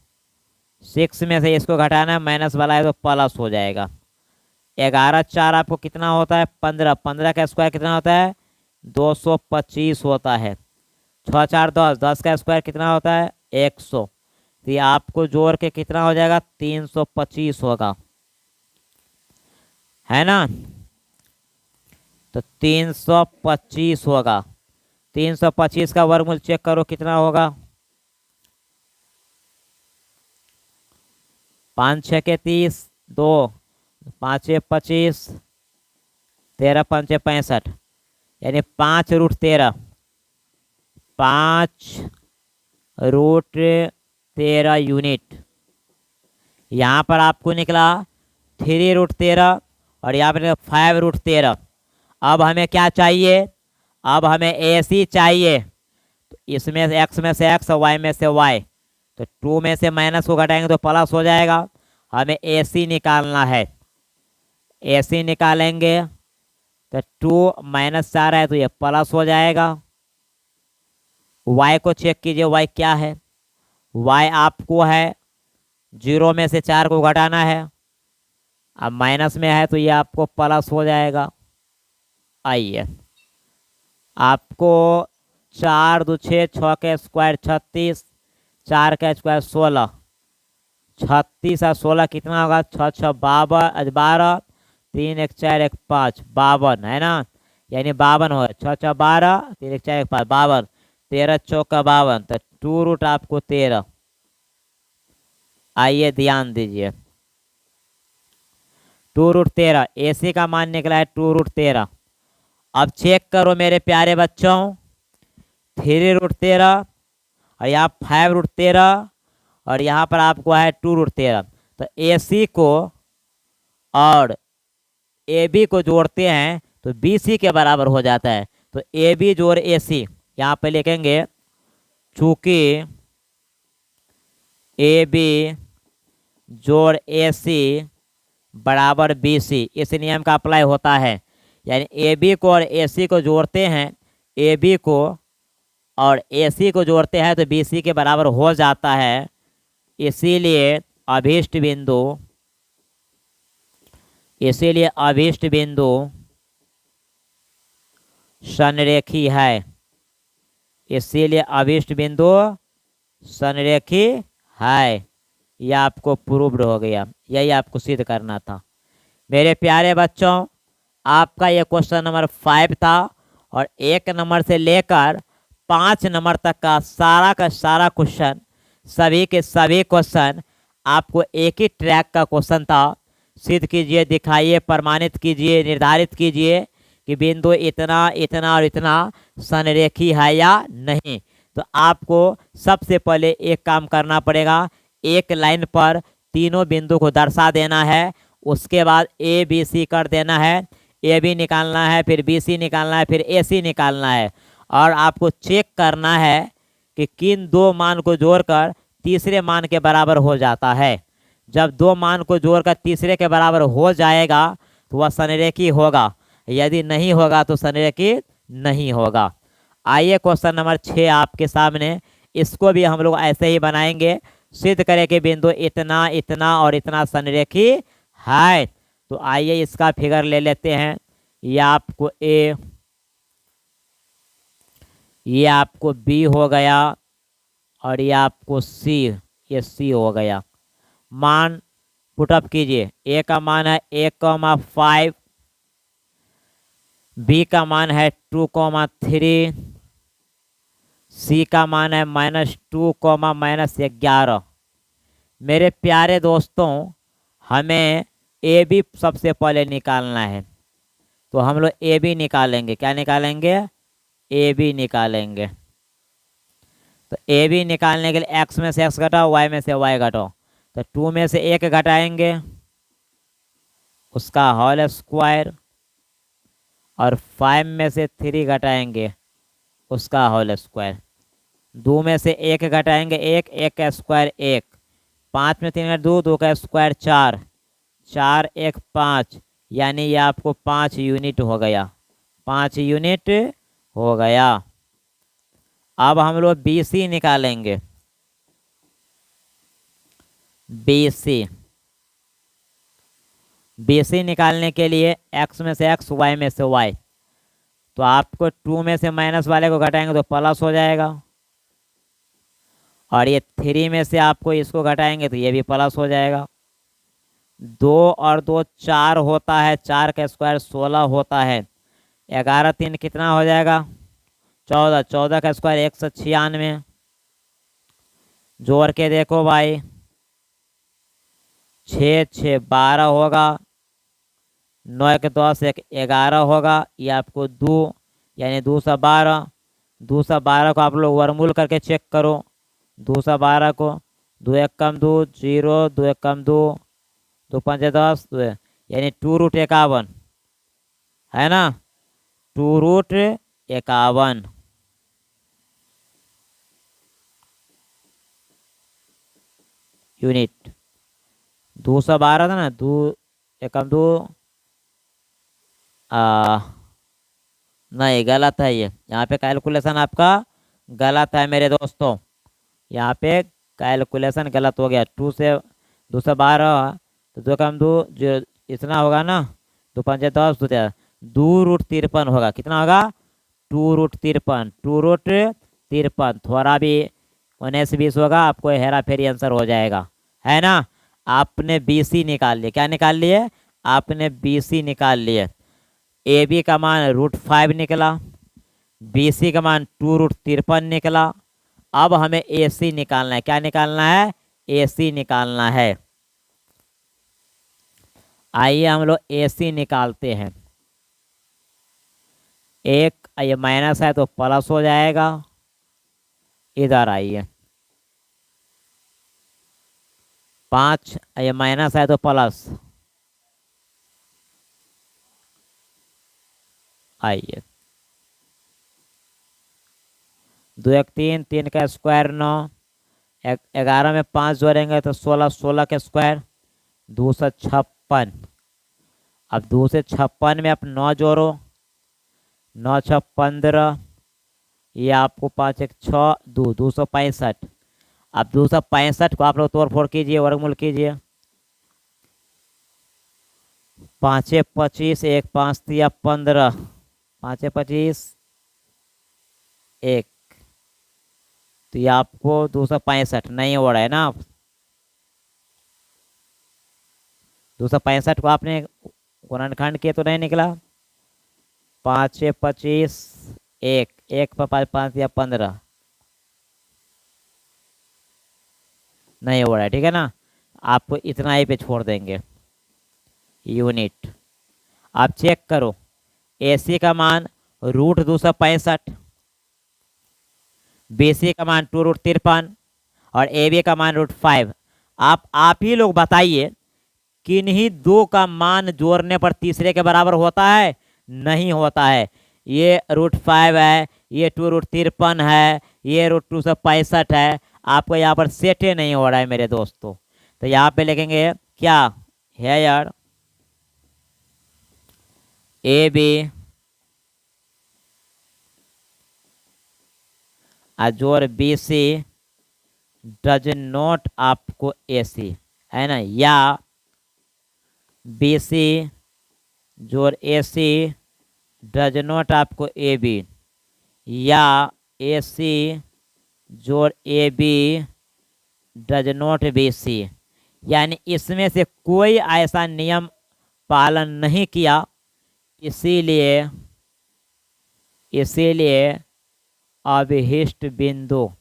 6 में से इसको घटाना है, माइनस वाला है तो प्लस हो जाएगा। 11 4 आपको कितना होता है? 15, 15 का स्क्वायर कितना होता है? 225 होता है। 6 4 10, 10 का स्क्वायर कितना होता है? 100। तो ये आपको जोड़ के कितना हो जाएगा? 325 होगा, है ना? तो 325 होगा। 325 का वर्गमूल चेक करो कितना होगा? 5 6 के 30, 2 5 6 25, 13 5 6 65, यानी 5√13, 5√13 यूनिट। यहाँ पर आपको निकला 3√13 और यहाँ पर 5√13। अब हमें क्या चाहिए? अब हमें ए सी चाहिए। तो इसमें से एक्स में से एक्स और वाई में से वाई, तो 2 में से माइनस को घटाएंगे तो प्लस हो जाएगा। हमें ए सी निकालना है। ए सी निकालेंगे तो 2 -4 है तो ये प्लस हो जाएगा। वाई को चेक कीजिए, वाई क्या है? वाई आपको है 0 में से 4 को घटाना है, अब माइनस में है तो ये आपको प्लस हो जाएगा। आइए, आपको 4 2 6, 6 का स्क्वायर 36, 4 का स्क्वायर 16, 36 और 16 कितना होगा? 6 6 12, 3 1 4 1 5, 52 है ना, यानी 52 होगा। 6 6 12, 3 1 4 1 5, 52, 13 चौका 52, तो 2 आपको 13। आइए ध्यान दीजिए, 2√13 ए सी का मान निकला है 2√13। अब चेक करो मेरे प्यारे बच्चों, 3√13 और यहाँ 5√13 और यहाँ पर आपको है 2√13। तो ए सी को और ए बी को जोड़ते हैं तो बी सी के बराबर हो जाता है। तो ए बी जोड़ ए सी, यहाँ पे लिखेंगे चूंकि ए बी जोड़ ए सी बराबर बी सी, इस नियम का अप्लाई होता है। यानी ए बी को और ए सी को जोड़ते हैं, ए बी को और ए सी को जोड़ते हैं तो बी सी के बराबर हो जाता है। इसीलिए अभीष्ट बिंदु, इसीलिए अभीष्ट बिंदु संरेखी है, इसीलिए अभीष्ट बिंदु संरेखी है। यह आपको प्रूव्ड हो गया, यही आपको सिद्ध करना था। मेरे प्यारे बच्चों, आपका ये क्वेश्चन नंबर 5 था और 1 नंबर से लेकर 5 नंबर तक का सारा क्वेश्चन, सभी के सभी क्वेश्चन आपको एक ही ट्रैक का क्वेश्चन था। सिद्ध कीजिए, दिखाइए, प्रमाणित कीजिए, निर्धारित कीजिए कि बिंदु इतना इतना और इतना संरेखी है या नहीं। तो आपको सबसे पहले एक काम करना पड़ेगा, एक लाइन पर तीनों बिंदु को दर्शा देना है। उसके बाद ए बी सी कर देना है, ए बी निकालना है, फिर बी सी निकालना है, फिर ए सी निकालना है। और आपको चेक करना है कि किन दो मान को जोड़कर तीसरे मान के बराबर हो जाता है। जब दो मान को जोड़कर तीसरे के बराबर हो जाएगा तो वह संरेखी होगा, यदि नहीं होगा तो संरेखी नहीं होगा। आइए क्वेश्चन नंबर 6 आपके सामने, इसको भी हम लोग ऐसे ही बनाएंगे। सिद्ध करें कि बिंदु इतना इतना और इतना संरेखी है। तो आइए इसका फिगर ले लेते हैं। ये आपको ए, ये आपको बी हो गया और ये आपको सी, ये सी हो गया। मान पुटअप कीजिए। ए का मान है 1,5, बी का मान है 2,3, सी का मान है -2, -11। मेरे प्यारे दोस्तों, हमें ए बी सबसे पहले निकालना है, तो हम लोग ए बी निकालेंगे। क्या निकालेंगे? ए बी निकालेंगे। तो ए बी निकालने के लिए एक्स में से एक्स घटाओ, वाई में से वाई घटाओ। तो 2 में से 1 घटाएंगे, उसका होल स्क्वायर, और 5 में से 3 घटाएंगे, उसका होल स्क्वायर। 2 में से 1 घटाएंगे, 1 का स्क्वायर 1, 5 में 3 2, 2 का स्क्वायर 4, 4 1 5, यानी ये आपको 5 यूनिट हो गया, 5 यूनिट हो गया। अब हम लोग बी सी निकालेंगे। बी सी, बी सी निकालने के लिए एक्स में से एक्स, वाई में से वाई। तो आपको 2 में से माइनस वाले को घटाएंगे तो प्लस हो जाएगा, और ये 3 में से आपको इसको घटाएंगे तो ये भी प्लस हो जाएगा। 2 और 2 4 होता है, 4 का स्क्वायर 16 होता है। 11 3 कितना हो जाएगा? 14, 14 का स्क्वायर 196। जोड़ के देखो भाई, 6 6 12 होगा, 9 के 10 1 11 होगा। ये आपको 2 यानी 2 से 12, 2 से 12 को आप लोग वर्मूल करके चेक करो। 2 से 12 को 2 1 कम 2 0, 2 1 कम 2, 2 5 10, यानी 2√51 है ना, 2√51 यूनिट। 2 से 12 था ना, 2 1 कम 2, नहीं गलत है, ये यहाँ पे कैलकुलेशन आपका गलत है मेरे दोस्तों, यहाँ पे कैलकुलेशन गलत हो गया। 2 से 12 तो 2 कम 2 जो इतना होगा ना, 2 5 10, 2√53 होगा। कितना होगा? 2√53, 2√53। थोड़ा भी 19 20 होगा, आपको हेरा फेरी आंसर हो जाएगा, है ना। आपने बी सी निकाल लिया। क्या निकाल लिए? आपने बी सी निकाल लिए। ए बी का मान √5 निकला, बी सी का मान 2√53 निकला। अब हमें ए सी निकालना है। क्या निकालना है? ए सी निकालना है। आइए हम लोग ए सी निकालते हैं। एक ये माइनस है तो प्लस हो जाएगा। इधर आइए, 5 ये माइनस है तो प्लस। आइए 2 1 3, 3 का स्क्वायर 9, 11 में 5 जोड़ेंगे तो 16, 16 का स्क्वायर 256। अब 256 में आप 9 जोड़ो, 9 6 15, ये आपको 5 1 6 2, 265। अब 265 को आप लोग तोड़ फोड़ कीजिए, वर्गमूल कीजिए। 5 25, 1 5 3 15, 5 25 1, तो ये आपको 265 नहीं हो रहा है ना। 265 को आपने गुणनखंड किए तो नहीं निकला। 5 25 1, 1 पर 5 5 या 15 नहीं हो रहा है, ठीक है ना। आपको इतना ही पे छोड़ देंगे यूनिट। आप चेक करो, AC का मान √265, BC का मान 2√53 और AB का मान √5। आप ही लोग बताइए, किन्हीं दो का मान जोड़ने पर तीसरे के बराबर होता है? नहीं होता है। ये √5 है, ये 2√53 है, ये √265 है। आपको यहाँ पर सेटे नहीं हो रहा है मेरे दोस्तों। तो यहाँ पे लिखेंगे क्या है यार, AB जोड़ BC डज नॉट आपको AC, है ना, या BC जोड़ AC डज नॉट आपको AB, या AC जोड़ AB डज नॉट BC। यानी इसमें से कोई ऐसा नियम पालन नहीं किया, इसीलिए अभिष्ट बिंदु,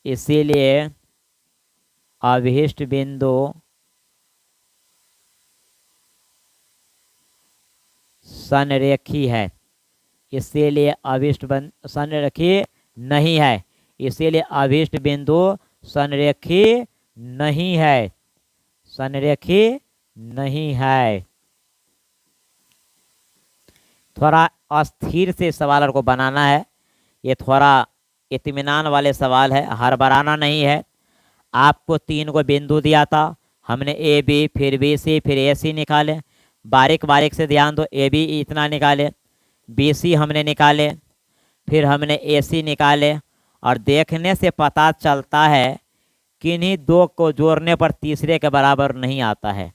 इसीलिए अभिष्ट बिंदु संरेखी है, इसीलिए अभिष्ट संरेखी नहीं है, इसीलिए अभिष्ट बिंदु संरेखी नहीं है, संरेखी नहीं है। थोड़ा अस्थिर से सवाल को बनाना है, ये थोड़ा इत्मीनान वाले सवाल है, हड़बड़ाना नहीं है। आपको 3 को बिंदु दिया था, हमने AB फिर BC फिर AC निकाले। बारीक बारीक से ध्यान दो, AB इतना निकाले, BC हमने निकाले, फिर हमने AC निकाले। और देखने से पता चलता है किन्हीं दो को जोड़ने पर तीसरे के बराबर नहीं आता है।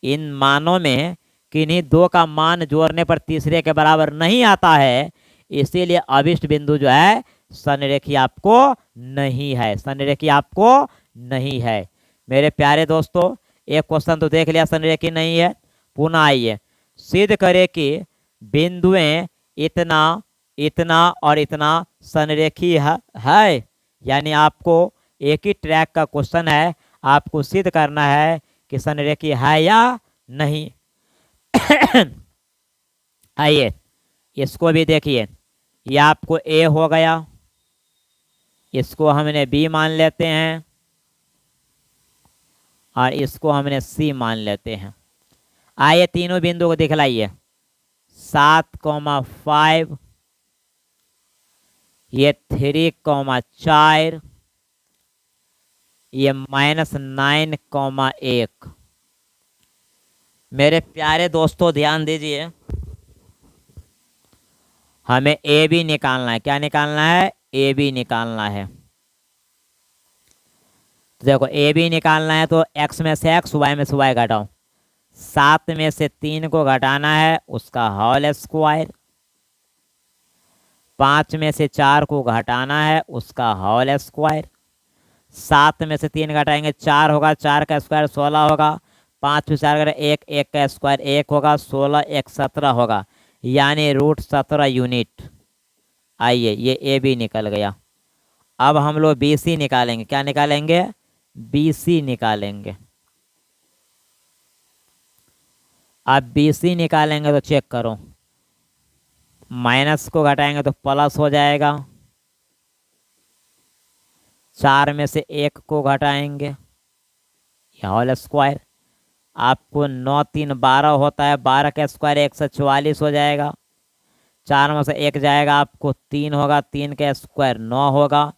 इन मानों में किन्हीं दो का मान जोड़ने पर तीसरे के बराबर नहीं आता है, इसीलिए अभिष्ट बिंदु जो है संरेखी आपको नहीं है, संरेखी आपको नहीं है। मेरे प्यारे दोस्तों, एक क्वेश्चन तो देख लिया संरेखी नहीं है। पुनः आइए, सिद्ध करें कि बिंदुएं इतना, इतना और इतना संरेखी है। यानी आपको एक ही ट्रैक का क्वेश्चन है, आपको सिद्ध करना है कि संरेखी है या नहीं। आइए इसको भी देखिए, ये आपको A हो गया, इसको हमने B मान लेते हैं और इसको हमने C मान लेते हैं। आइए तीनों बिंदु को दिखलाइए, 7,5, ये 3,4, ये -9,1। मेरे प्यारे दोस्तों ध्यान दीजिए, हमें AB निकालना है। क्या निकालना है? AB निकालना है। तो देखो AB निकालना है तो x में से x, y में से y घटाओ। 7 में से 3 को घटाना है, उसका होल स्क्वायर। 5 में से 4 को घटाना है, उसका होल स्क्वायर। 7 में से 3 घटाएंगे 4 होगा, 4 का स्क्वायर 16 होगा। 5 में 4 घटाए 1, 1 का स्क्वायर 1 होगा, 16 1 17 होगा, यानी √17 यूनिट। आइए ये AB निकल गया। अब हम लोग BC निकालेंगे। क्या निकालेंगे? BC निकालेंगे। अब BC निकालेंगे तो चेक करो, माइनस को घटाएंगे तो प्लस हो जाएगा। 4 में से 1 को घटाएंगे, ये होल स्क्वायर। आपको 9 3 12 होता है, 12 का स्क्वायर 144 हो जाएगा। 4 में से 1 जाएगा, आपको 3 होगा, 3 का स्क्वायर 9 होगा।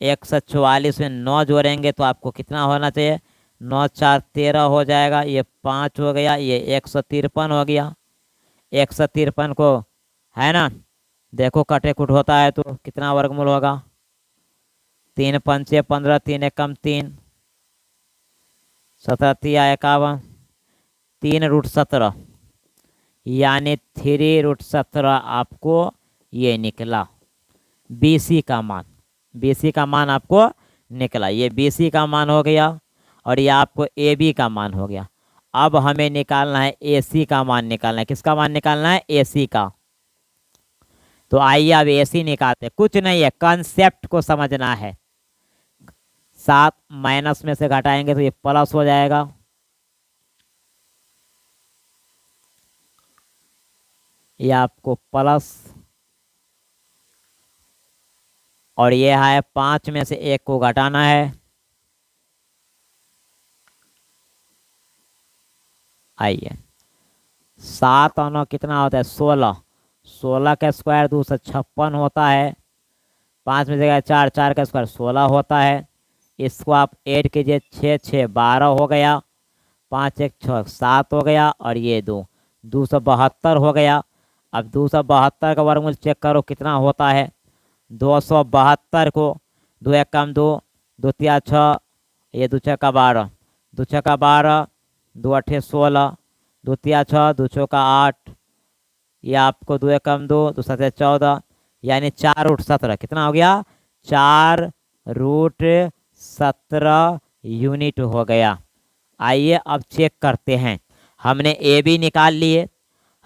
144 में 9 जोड़ेंगे तो आपको कितना होना चाहिए, 9 4 13 हो जाएगा। ये 5 हो गया, ये 153 हो गया। 153 को है ना, देखो कटे कुट होता है तो कितना वर्गमूल होगा, 3 पंचे 15, 3 एकम 3, 17 तिया 51, 3√17 यानी 3√17 आपको ये निकला BC का मान। BC का मान आपको निकला, ये BC का मान हो गया और ये आपको AB का मान हो गया। अब हमें निकालना है AC का मान निकालना है। किसका मान निकालना है, AC का। तो आइए अब AC निकालते हैं। कुछ नहीं है, कंसेप्ट को समझना है। 7 माइनस में से घटाएंगे तो ये प्लस हो जाएगा। ये आपको प्लस, और ये है 5 में से 1 को घटाना है। आइए 7 और 9 कितना होता है, 16। 16 का स्क्वायर 256 होता है। 5 में से 4, 4 का स्क्वायर 16 होता है। इसको आप ऐड कीजिए, 6 6 12 हो गया, 5 1 6 7 हो गया, और ये 272 हो गया। अब 272 का वर्गमूल चेक करो कितना होता है। 272 को 2 एकम 2, 2 तिया 6, ये 2 छक्का 12, 2 छक्का 12, 2 अठे 16, 2 तिया 6, 2 चौका 8, ये आपको 2 एकम 2, 2 सते 14 यानी 4√17 कितना हो गया, 4√17 यूनिट हो गया। आइए अब चेक करते हैं। हमने AB निकाल लिए,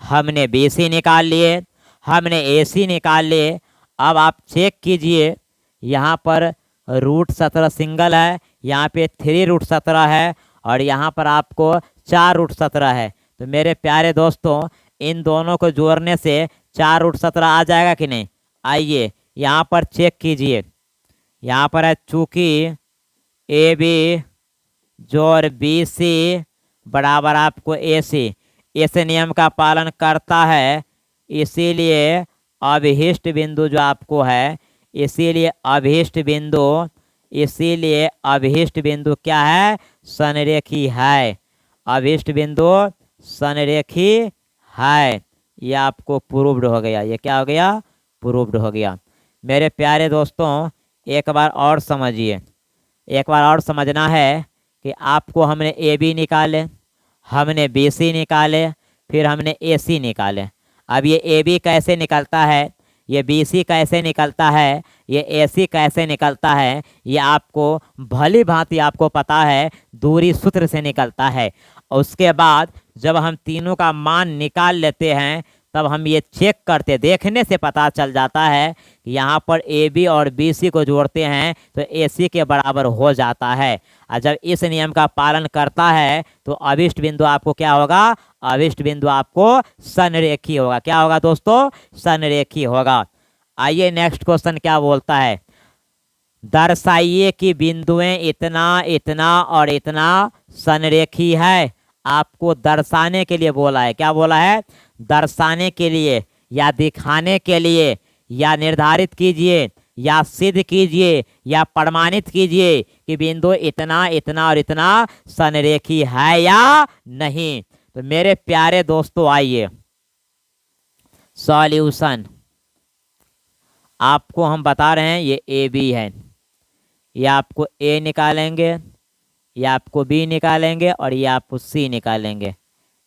हमने BC निकाल लिए, हमने AC निकाल लिए। अब आप चेक कीजिए, यहाँ पर √17 सिंगल है, यहाँ पे 3√17 है, और यहाँ पर आपको 4√17 है। तो मेरे प्यारे दोस्तों, इन दोनों को जोड़ने से 4√17 आ जाएगा कि नहीं। आइए यहाँ पर चेक कीजिए, यहाँ पर है चूंकि AB जोड़ BC बराबर आपको AC, इस नियम का पालन करता है, इसीलिए अभिष्ट बिंदु जो आपको है, इसीलिए अभिष्ट बिंदु क्या है, संरेखी है। अभिष्ट बिंदु संरेखी है। ये आपको प्रूव्ड हो गया। ये क्या हो गया, प्रूव्ड हो गया। मेरे प्यारे दोस्तों, एक बार और समझिए, एक बार और समझना है कि आपको हमने AB निकाले, हमने BC निकाले, फिर हमने AC निकाले। अब ये AB कैसे निकलता है, ये BC कैसे निकलता है, ये AC कैसे निकलता है, ये आपको भली भांति आपको पता है, दूरी सूत्र से निकलता है। उसके बाद जब हम तीनों का मान निकाल लेते हैं, तब हम ये चेक करते, देखने से पता चल जाता है कि यहाँ पर AB और BC को जोड़ते हैं तो AC के बराबर हो जाता है। और जब इस नियम का पालन करता है तो अभिष्ट बिंदु आपको क्या होगा, अभिष्ट बिंदु आपको संरेखी होगा। क्या होगा दोस्तों, संरेखी होगा। आइए नेक्स्ट क्वेश्चन क्या बोलता है, दर्शाइए कि बिंदुएं इतना इतना और इतना संरेखी है। आपको दर्शाने के लिए बोला है। क्या बोला है, दर्शाने के लिए या दिखाने के लिए, या निर्धारित कीजिए, या सिद्ध कीजिए, या प्रमाणित कीजिए कि बिंदु इतना इतना और इतना संरेखी है या नहीं। तो मेरे प्यारे दोस्तों, आइए सॉल्यूशन आपको हम बता रहे हैं। ये AB है, ये आपको A निकालेंगे, ये आपको B निकालेंगे, और ये आपको C निकालेंगे।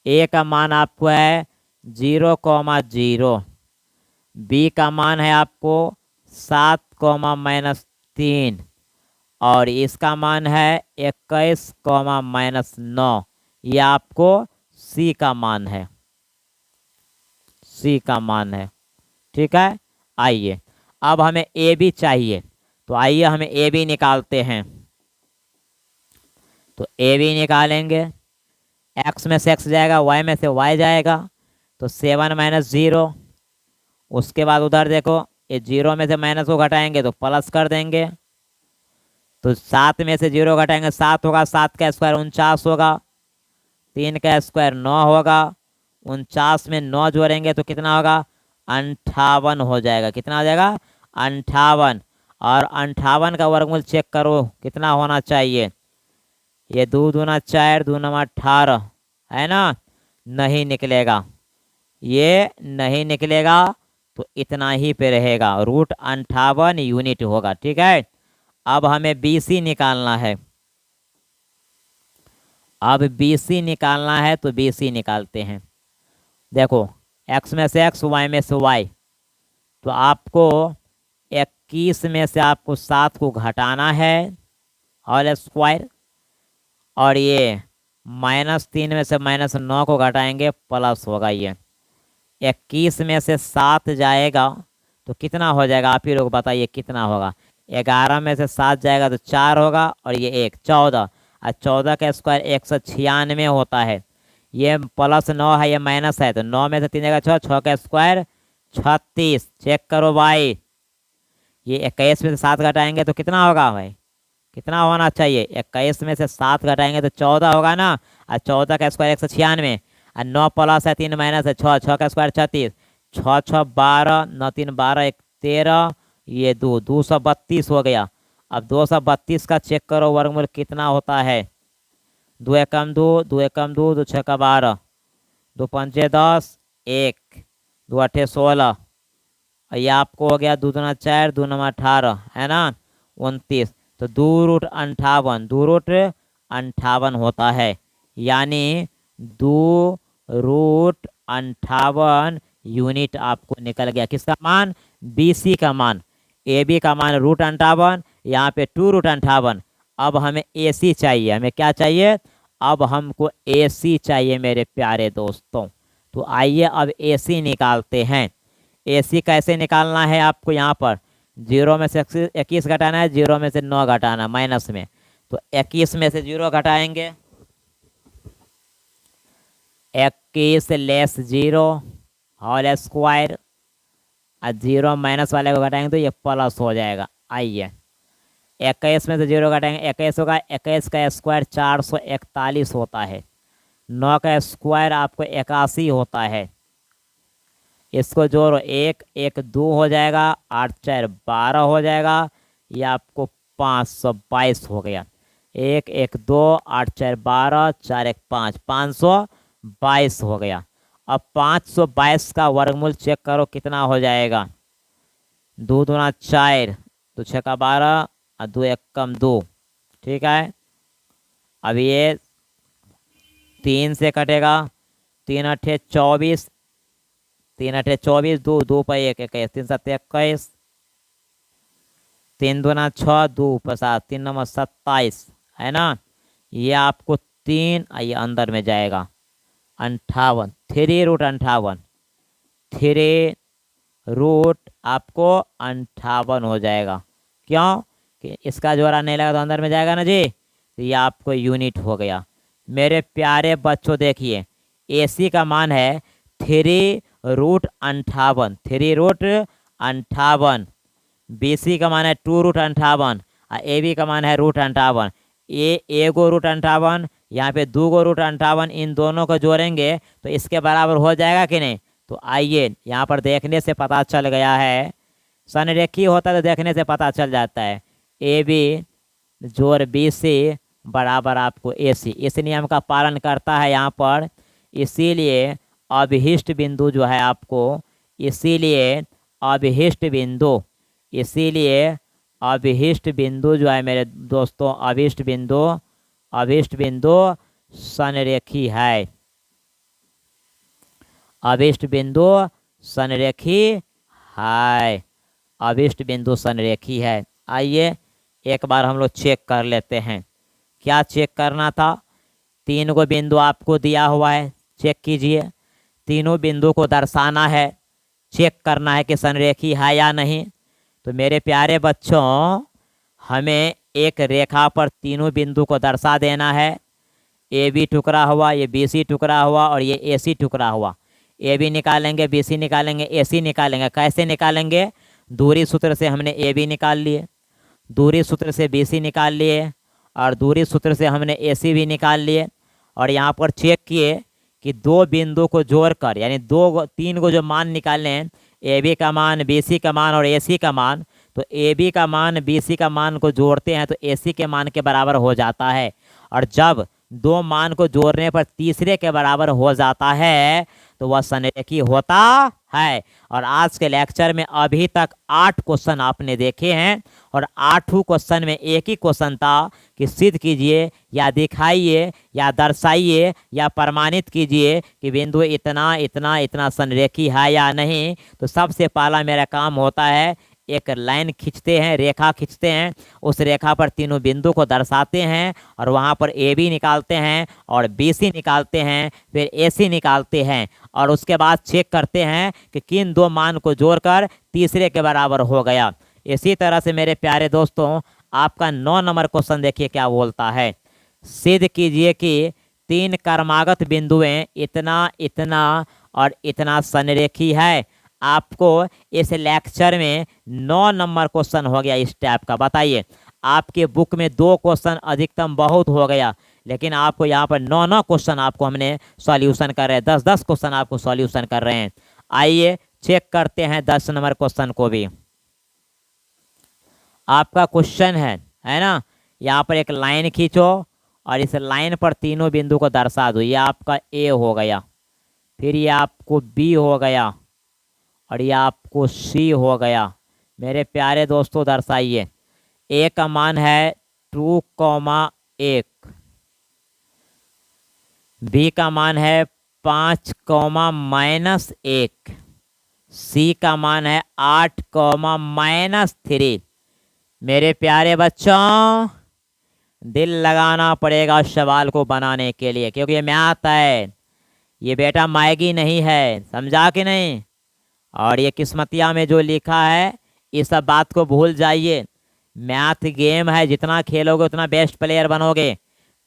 A का मान आपको है 0,0, B का मान है आपको 7,-3, और इसका मान है 21,-9। ये आपको C का मान है, C का मान है। ठीक है। आइए अब हमें AB चाहिए, तो आइए हमें AB निकालते हैं। तो AB निकालेंगे, x में से x जाएगा, y में से y जाएगा, तो 7 - 0। उसके बाद उधर देखो, ये 0 में से माइनस को घटाएंगे तो प्लस कर देंगे, तो 7 में से 0 घटाएंगे 7 होगा, 7 का स्क्वायर 49 होगा, 3 का स्क्वायर 9 होगा, 49 में 9 जोड़ेंगे तो कितना होगा 58 हो जाएगा। कितना हो जाएगा 58। और 58 का वर्गमूल चेक करो कितना होना चाहिए। ये 2 दूना 4, 2 नवा 18 है ना, नहीं निकलेगा, ये नहीं निकलेगा, तो इतना ही पे रहेगा, √58 यूनिट होगा। ठीक है, अब हमें BC निकालना है। अब BC निकालना है तो BC निकालते हैं। देखो x में से x, y में से y, तो आपको 21 में से आपको 7 को घटाना है होल स्क्वायर, और ये -3 में से -9 को घटाएंगे प्लस होगा। ये 21 में से 7 जाएगा तो कितना हो जाएगा, आप ही लोग बताइए कितना होगा। 11 में से 7 जाएगा तो 4 होगा, और ये 1 14, और 14 का स्क्वायर 196 होता है। ये +9 है, ये माइनस है, तो 9 में से 3 जाएगा 6, 6 का स्क्वायर 36। चेक करो भाई, ये 21 में से 7 घटाएंगे तो कितना होगा भाई, कितना होना चाहिए। 21 में से 7 घटाएंगे तो 14 होगा ना, और 14 का स्क्वायर 196, और 9 प्लस है 3 माइनस है 6, 6 का स्क्वायर 36, 6 6 12, 9 3 12, 1 13, ये 232 हो गया। अब 232 का चेक करो वर्गमूल कितना होता है। 2 एकम 2, 2 एकम 2, 2 6 12, 2 5 10, 1 2 8 16, ये आपको हो गया 2 दूना 4, 2 9 18 है ना, 29। तो 2√58, 2√58 होता है, यानी 2√58 यूनिट आपको निकल गया। किसका मान, BC का मान। AB का मान √58, यहाँ पे 2√58। अब हमें AC चाहिए, हमें क्या चाहिए, अब हमको AC चाहिए मेरे प्यारे दोस्तों। तो आइए अब AC निकालते हैं। AC कैसे निकालना है आपको, यहाँ पर 0 में से 21 घटाना है, 0 में से 9 घटाना माइनस में, तो 21 में से 0 घटाएंगे, 21 लेस 0 होल स्क्वायर, और 0 माइनस वाले को घटाएंगे तो ये प्लस हो जाएगा। आइए 21 में से 0 घटाएंगे, 21 होगा, 21 का स्क्वायर 441 होता है, 9 का स्क्वायर आपको 81 होता है। इसको जोड़ो, 1 1 2 हो जाएगा, 8 4 12 हो जाएगा, ये आपको 522 हो गया। 1 1 2, 8 4 12, 4 1 5, 522 हो गया। अब 522 का वर्गमूल चेक करो कितना हो जाएगा। 2 दूना 4, 2 6 12, और 2 1 2। ठीक है, अब ये 3 से कटेगा, 3 8 24, 3 8 24, 2 2 पर 1 21, 3 7 21, 3 दूना 6, 2 ऊपर 7, 3 9 27 है ना। ये आपको 3 ये अंदर में जाएगा 58, 3√58, 3 आपको 58 हो जाएगा। क्यों कि इसका जोड़ा नहीं लगा तो अंदर में जाएगा ना जी, तो ये आपको यूनिट हो गया। मेरे प्यारे बच्चों देखिए, AC का मान है 3√58, 3√58, BC का मान है 2√58, और AB का मान है √58। ये एगो √58, यहाँ पे 2 गो √58, इन दोनों को जोड़ेंगे तो इसके बराबर हो जाएगा कि नहीं। तो आइए यहाँ पर देखने से पता चल गया है, संरेखी होता है तो देखने से पता चल जाता है। AB जोड़ BC बराबर आपको AC, इस नियम का पालन करता है यहाँ पर। इसीलिए अभिष्ट बिंदु जो है आपको, इसीलिए अभिष्ट बिंदु जो है मेरे दोस्तों, अभिष्ट बिंदु संरेखी है, अभिष्ट बिंदु संरेखी है, अभिष्ट बिंदु संरेखी है। आइए एक बार हम लोग चेक कर लेते हैं। क्या चेक करना था, 3 गो बिंदु आपको दिया हुआ है, चेक कीजिए। तीनों बिंदु को दर्शाना है, चेक करना है कि संरेखी है या नहीं। तो मेरे प्यारे बच्चों, हमें एक रेखा पर तीनों बिंदु को दर्शा देना है। AB टुकड़ा हुआ, ये BC टुकड़ा हुआ, और ये AC टुकड़ा हुआ। AB निकालेंगे, BC निकालेंगे, AC निकालेंगे। कैसे निकालेंगे, दूरी सूत्र से हमने AB निकाल लिए, दूरी सूत्र से BC निकाल लिए और दूरी सूत्र से हमने AC भी निकाल लिए। और यहाँ पर चेक किए कि दो बिंदु को जोड़कर, यानी तीन को जो मान निकालने हैं, AB का मान, BC का मान और AC का मान, तो AB का मान BC का मान को जोड़ते हैं तो AC के मान के बराबर हो जाता है। और जब दो मान को जोड़ने पर तीसरे के बराबर हो जाता है तो वह संरेखी होता है। और आज के लेक्चर में अभी तक 8 क्वेश्चन आपने देखे हैं और 8 क्वेश्चन में एक ही क्वेश्चन था कि सिद्ध कीजिए या दिखाइए या दर्शाइए या प्रमाणित कीजिए कि बिंदु इतना इतना इतना संरेखी है या नहीं। तो सबसे पहला मेरा काम होता है, एक लाइन खींचते हैं, रेखा खींचते हैं, उस रेखा पर तीनों बिंदु को दर्शाते हैं और वहाँ पर AB निकालते हैं और BC निकालते हैं, फिर AC निकालते हैं और उसके बाद चेक करते हैं कि किन दो मान को जोड़कर तीसरे के बराबर हो गया। इसी तरह से मेरे प्यारे दोस्तों, आपका 9 नंबर क्वेश्चन देखिए क्या बोलता है। सिद्ध कीजिए कि तीन क्रमागत बिंदुएं इतना इतना और इतना संरेखी है। आपको इस लेक्चर में 9 नंबर क्वेश्चन हो गया इस टाइप का। बताइए, आपके बुक में 2 क्वेश्चन अधिकतम बहुत हो गया, लेकिन आपको यहाँ पर 9 क्वेश्चन आपको हमने सॉल्यूशन कर रहे हैं, 10 क्वेश्चन आपको सॉल्यूशन कर रहे हैं। आइए चेक करते हैं 10 नंबर क्वेश्चन को भी। आपका क्वेश्चन है ना, यहाँ पर एक लाइन खींचो और इस लाइन पर तीनों बिंदु को दर्शा दो। ये आपका A हो गया, फिर ये आपको B हो गया और ये आपको C हो गया। मेरे प्यारे दोस्तों दर्शाइए। A का मान है 2,1, B का मान है 5,-1, C का मान है 8,-3। मेरे प्यारे बच्चों, दिल लगाना पड़ेगा सवाल को बनाने के लिए, क्योंकि ये मैथ है, ये बेटा मैगी नहीं है, समझा कि नहीं। और ये किस्मतिया में जो लिखा है इस सब बात को भूल जाइए। मैथ गेम है, जितना खेलोगे उतना बेस्ट प्लेयर बनोगे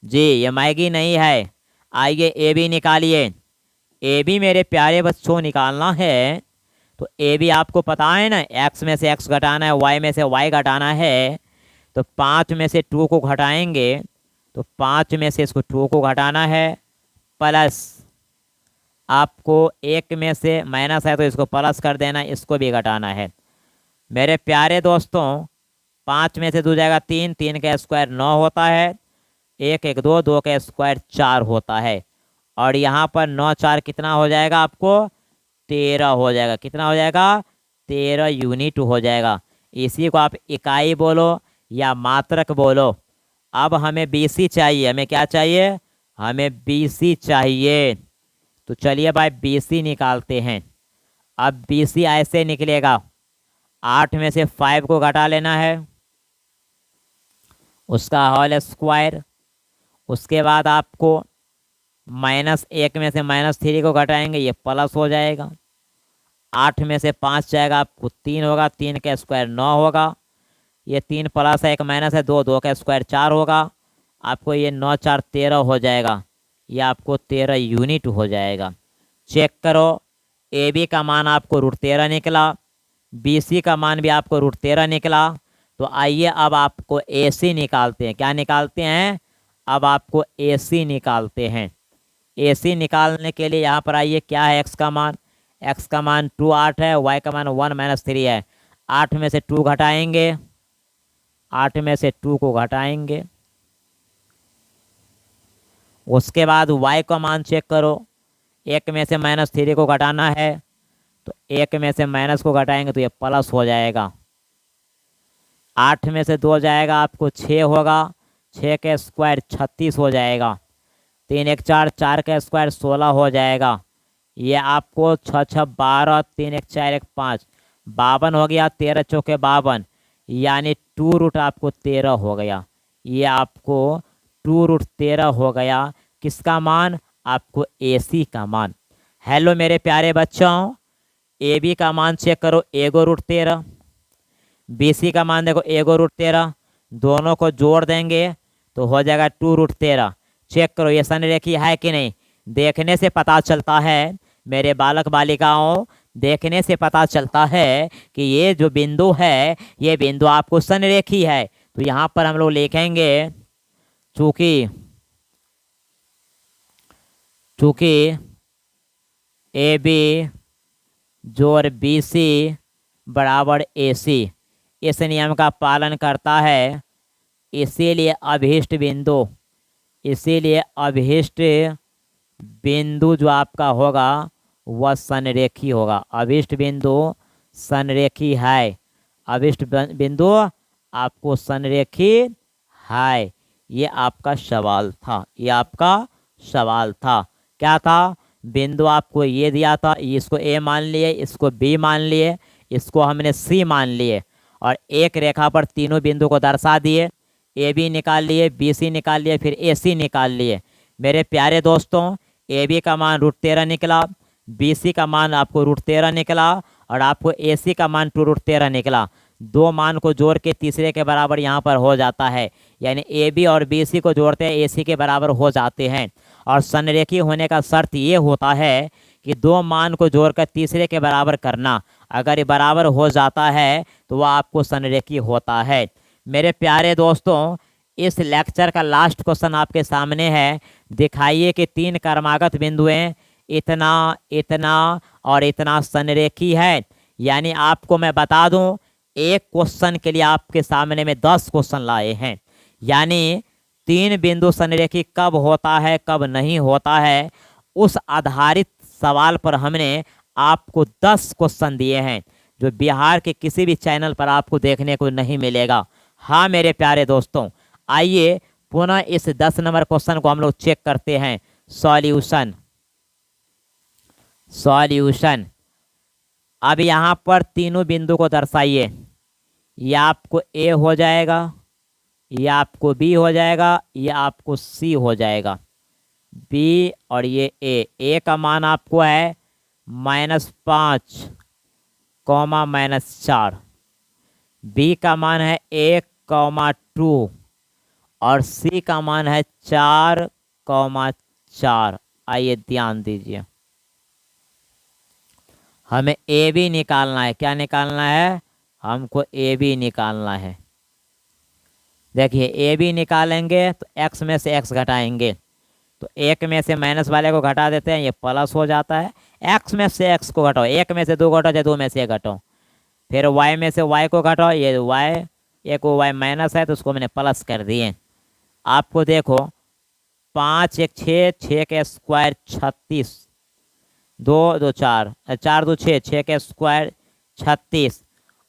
जी, ये मैगी नहीं है। आइए AB निकालिए। AB मेरे प्यारे बच्चों निकालना है तो AB आपको पता है ना, x में से x घटाना है, y में से y घटाना है। तो 5 में से 2 को घटाएंगे तो 5 में से इसको 2 को घटाना है, प्लस आपको 1 में से माइनस है तो इसको प्लस कर देना, इसको भी घटाना है। मेरे प्यारे दोस्तों, 5 में से 2 जाएगा 3, 3 का स्क्वायर 9 होता है, 1 1 2, 2 का स्क्वायर 4 होता है। और यहाँ पर 9 4 कितना हो जाएगा आपको, 13 हो जाएगा। कितना हो जाएगा, 13 यूनिट हो जाएगा। इसी को आप इकाई बोलो या मात्रक बोलो। अब हमें BC चाहिए, हमें क्या चाहिए, हमें BC चाहिए। तो चलिए भाई BC निकालते हैं। अब BC ऐसे निकलेगा, 8 में से 5 को घटा लेना है, उसका होल स्क्वायर। उसके बाद आपको -1 में से -3 को घटाएंगे, ये प्लस हो जाएगा। 8 में से 5 जाएगा आपको 3 होगा, 3 का स्क्वायर 9 होगा, ये 3 प्लस है 1 माइनस है 2, 2 का स्क्वायर 4 होगा। आपको ये 9 4 13 हो जाएगा, ये आपको 13 यूनिट हो जाएगा। चेक करो, AB का मान आपको √13 निकला, BC का मान भी आपको √13 निकला। तो आइए अब आपको AC निकालते हैं। क्या निकालते हैं, अब आपको AC निकालते हैं। AC निकालने के लिए यहाँ पर आइए, क्या है x का मान, x का मान 2 8 है, y का मान 1 - 3 है। 8 में से 2 घटाएंगे, 8 में से 2 को घटाएंगे। उसके बाद y का मान चेक करो, 1 में से -3 को घटाना है तो 1 में से माइनस को घटाएंगे तो ये प्लस हो जाएगा। 8 में से 2 जाएगा आपको 6 होगा, 6 का स्क्वायर 36 हो जाएगा। 3 1 4, 4 का स्क्वायर 16 हो जाएगा। ये आपको 6 6 12, 3 1 4 1 5, 52 हो गया। 13 चौके 52, यानी 2 आपको 13 हो गया। ये आपको 2 √13 हो गया। किसका मान, आपको AC का मान। हेलो मेरे प्यारे बच्चों, AB का मान चेक करो, 1 √13, BC का मान देखो 1 √13, दोनों को जोड़ देंगे तो हो जाएगा 2 √13। चेक करो ये संरेखी है कि नहीं, देखने से पता चलता है मेरे बालक बालिकाओं देखने से पता चलता है कि ये जो बिंदु है ये बिंदु आपको संरेखी है। तो यहाँ पर हम लोग लिखेंगे चूंकि चूंकि ए बी जोड़ बी सी बराबर ए सी इस नियम का पालन करता है, इसीलिए अभिष्ट बिंदु जो आपका होगा वह संरेखी होगा। अभिष्ट बिंदु संरेखी है, अभिष्ट बिंदु आपको संरेखी है। ये आपका सवाल था, ये आपका सवाल था। क्या था? बिंदु आपको ये दिया था, इसको ए मान लिए, इसको बी मान लिए, इसको हमने सी मान लिए और एक रेखा पर तीनों बिंदु को दर्शा दिए। ए बी निकाल लिए, बी सी निकाल लिए, फिर ए सी निकाल लिए। मेरे प्यारे दोस्तों, ए बी का मान √13 निकला, बी सी का मान आपको √13 निकला और आपको ए सी का मान 2√13 निकला। दो मान को जोड़ के तीसरे के बराबर यहाँ पर हो जाता है, यानी ए बी और बी सी को जोड़ते हैं ए सी के बराबर हो जाते हैं। और संरेखी होने का शर्त ये होता है कि दो मान को जोड़कर तीसरे के बराबर करना। अगर ये बराबर हो जाता है तो वह आपको संरेखी होता है। मेरे प्यारे दोस्तों, इस लेक्चर का लास्ट क्वेश्चन आपके सामने है। दिखाइए कि तीन क्रमागत बिंदुएं इतना, इतना और इतना संरेखी है। यानी आपको मैं बता दूं, एक क्वेश्चन के लिए आपके सामने में 10 क्वेश्चन लाए हैं। यानी तीन बिंदु संरेखी कब होता है कब नहीं होता है, उस आधारित सवाल पर हमने आपको 10 क्वेश्चन दिए हैं, जो बिहार के किसी भी चैनल पर आपको देखने को नहीं मिलेगा। हाँ मेरे प्यारे दोस्तों, आइए पुनः इस 10 नंबर क्वेश्चन को हम लोग चेक करते हैं। सॉल्यूशन सॉल्यूशन अब यहाँ पर तीनों बिंदु को दर्शाइए। या आपको ए हो जाएगा, या आपको बी हो जाएगा, या आपको सी हो जाएगा। बी और ये ए का मान आपको है -5, -4। बी का मान है 1, 2 और सी का मान है 4, 4। आइए ध्यान दीजिए, हमें ए बी निकालना है। क्या निकालना है? हमको ए बी निकालना है। देखिए, ए बी निकालेंगे तो एक्स में से एक्स घटाएंगे, तो एक में से माइनस वाले को घटा देते हैं, ये प्लस हो जाता है। एक्स में से एक्स को घटाओ, एक में से दो घटाओ चाहे दो में से एक घटाओ। फिर वाई में से वाई को घटाओ, ये वाई, एक वाई माइनस है तो उसको मैंने प्लस कर दिए। आपको देखो, 5 1 6, 6 के स्क्वायर 36, 2 2 4, 4 2 6, 6 के स्क्वायर 36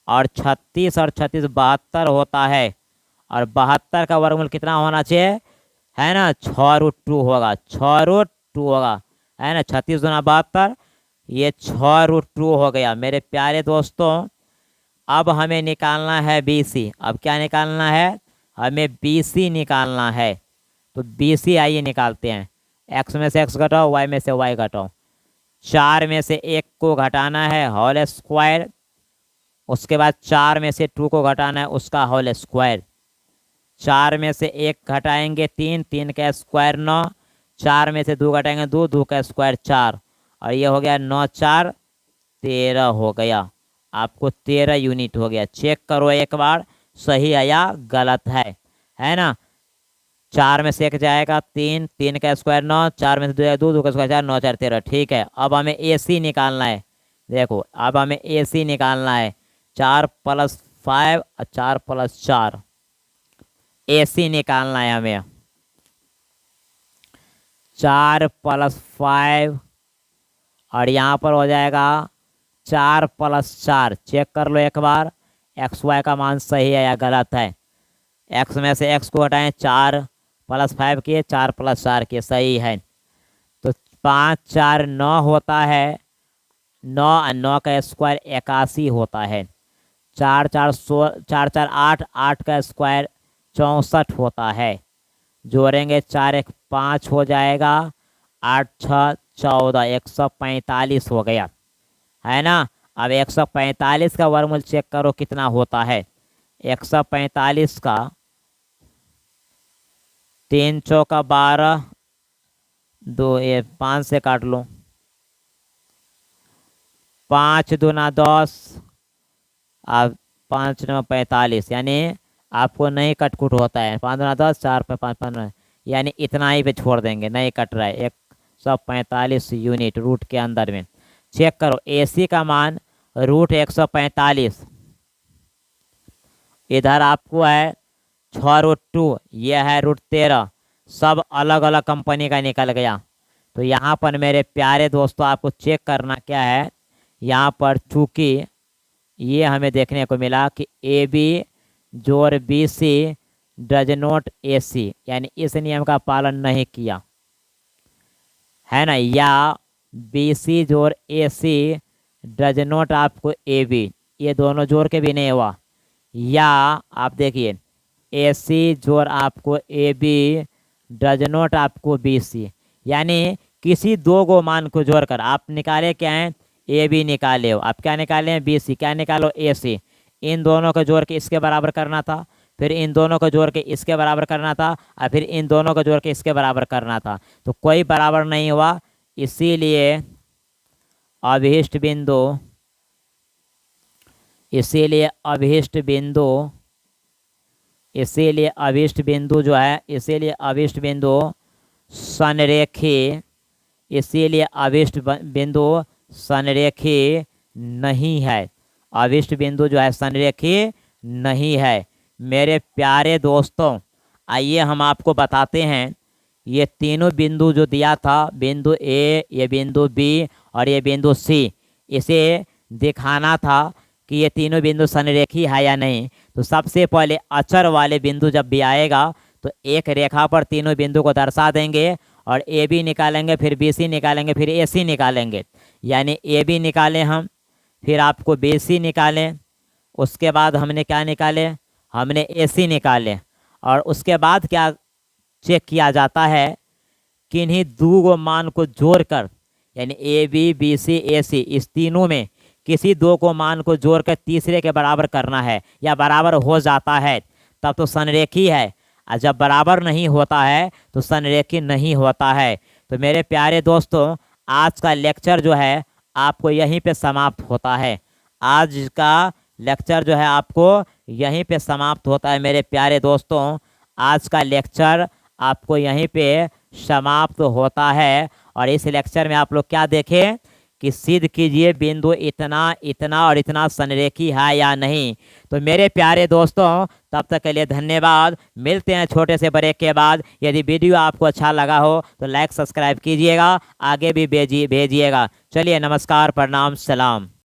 और 36 और 36 72 होता है। और 72 का वर्गमूल कितना होना चाहिए? है ना, 6√2 होगा, 6√2 होगा, है ना। 36 गुना 72, ये 6√2 हो गया। मेरे प्यारे दोस्तों, अब हमें निकालना है बी सी। अब क्या निकालना है? हमें बी सी निकालना है। तो बी सी आइए निकालते हैं। एक्स में से एक्स घटाओ, वाई में से वाई घटाओ। 4 में से 1 को घटाना है, होल स्क्वायर। उसके बाद 4 में से 2 को घटाना है, उसका होल स्क्वायर। 4 में से 1 घटाएंगे 3, 3 का स्क्वायर 9। 4 में से 2 घटाएंगे 2, 2 का स्क्वायर 4 और ये हो गया 9 4 13 हो गया। आपको 13 यूनिट हो गया। चेक करो एक बार सही है या गलत है ना। 4 में से 1 जाएगा 3, 3 का स्क्वायर 9, 4 में से 2 2, 2 का स्क्वायर 4, 9 4 13। ठीक है, अब हमें ए सी निकालना है। देखो, अब हमें ए सी निकालना है। 4 + 5 और 4 + 4, ए सी निकालना है हमें। 4 + 5 और यहाँ पर हो जाएगा 4 + 4। चेक कर लो एक बार, एक्स वाई का मान सही है या गलत है। एक्स में से एक्स को हटाएं, 4 + 5 किए, 4 + 4 किए, सही है। तो 5 4 9 होता है, 9 और 9 का स्क्वायर 81 होता है। 4 4 4 8, 8 का स्क्वायर 64 होता है। जोड़ेंगे 4 1 5 हो जाएगा, 8 6 14, 145 हो गया, है ना। अब 145 का वर्गमूल चेक करो कितना होता है। 145 का 3 चौका 12, 2 ये 5 से काट लो, 5 दूना 10, अब 5 9 45, यानी आपको नहीं कटकुट होता है। 5 दूना 10, 4 पे 5 15, यानी इतना ही पे छोड़ देंगे, नहीं कट रहा है। 145 यूनिट रूट के अंदर में। चेक करो, AC का मान रूट 145, इधर आपको है 6√2, यह है √13, सब अलग अलग कंपनी का निकल गया। तो यहाँ पर मेरे प्यारे दोस्तों आपको चेक करना क्या है, यहाँ पर चूँकि ये हमें देखने को मिला कि AB जोड़ BC डज नॉट AC, यानी इस नियम का पालन नहीं किया है ना, या BC जोड़ AC डज नॉट आपको AB, ये दोनों जोड़ के भी नहीं हुआ, या आप देखिए AC जोड़ आपको AB डज नॉट आपको BC, यानी किसी दो गो मान को जोड़कर आप निकाले क्या है, AB निकाले हो, आप क्या निकाले हैं, BC, क्या निकालो, AC। इन दोनों को जोड़ के इसके बराबर करना था, फिर इन दोनों को जोड़ के इसके बराबर करना था, और फिर इन दोनों को जोड़ के इसके बराबर करना था, तो कोई बराबर नहीं हुआ। इसीलिए अभिष्ट बिंदु, इसीलिए अभिष्ट बिंदु, इसीलिए अभिष्ट बिंदु जो है, इसीलिए अभिष्ट बिंदु संरेखी, इसीलिए अभिष्ट बिंदु संरेखी नहीं है, अभिष्ट बिंदु जो है संरेखी नहीं है। मेरे प्यारे दोस्तों, आइए हम आपको बताते हैं, ये तीनों बिंदु जो दिया था, बिंदु A, ये बिंदु B और ये बिंदु C, इसे दिखाना था कि ये तीनों बिंदु संरेखी है या नहीं। तो सबसे पहले अचर वाले बिंदु जब भी आएगा तो एक रेखा पर तीनों बिंदु को दर्शा देंगे, और AB निकालेंगे, फिर BC निकालेंगे, फिर AC निकालेंगे। यानी AB निकालें हम, फिर आपको BC निकालें, उसके बाद हमने क्या निकाले, हमने AC निकाले, और उसके बाद क्या चेक किया जाता है, किन्हीं दो गो मान को जोड़कर, यानी AB BC AC, इस तीनों में किसी दो को मान को जोड़कर तीसरे के बराबर करना है, या बराबर हो जाता है तब तो संरेखी है, और जब बराबर नहीं होता है तो संरेखी नहीं होता है। तो मेरे प्यारे दोस्तों, आज का लेक्चर जो है आपको यहीं पे समाप्त होता है, आज का लेक्चर जो है आपको यहीं पे समाप्त होता है। मेरे प्यारे दोस्तों, आज का लेक्चर आपको यहीं पे समाप्त होता है, और इस लेक्चर में आप लोग क्या देखें कि सिद्ध कीजिए बिंदु इतना इतना और इतना संरेखी है या नहीं। तो मेरे प्यारे दोस्तों, तब तक के लिए धन्यवाद, मिलते हैं छोटे से ब्रेक के बाद। यदि वीडियो आपको अच्छा लगा हो तो लाइक सब्सक्राइब कीजिएगा, आगे भी भेजिएगा। चलिए, नमस्कार, प्रणाम, सलाम।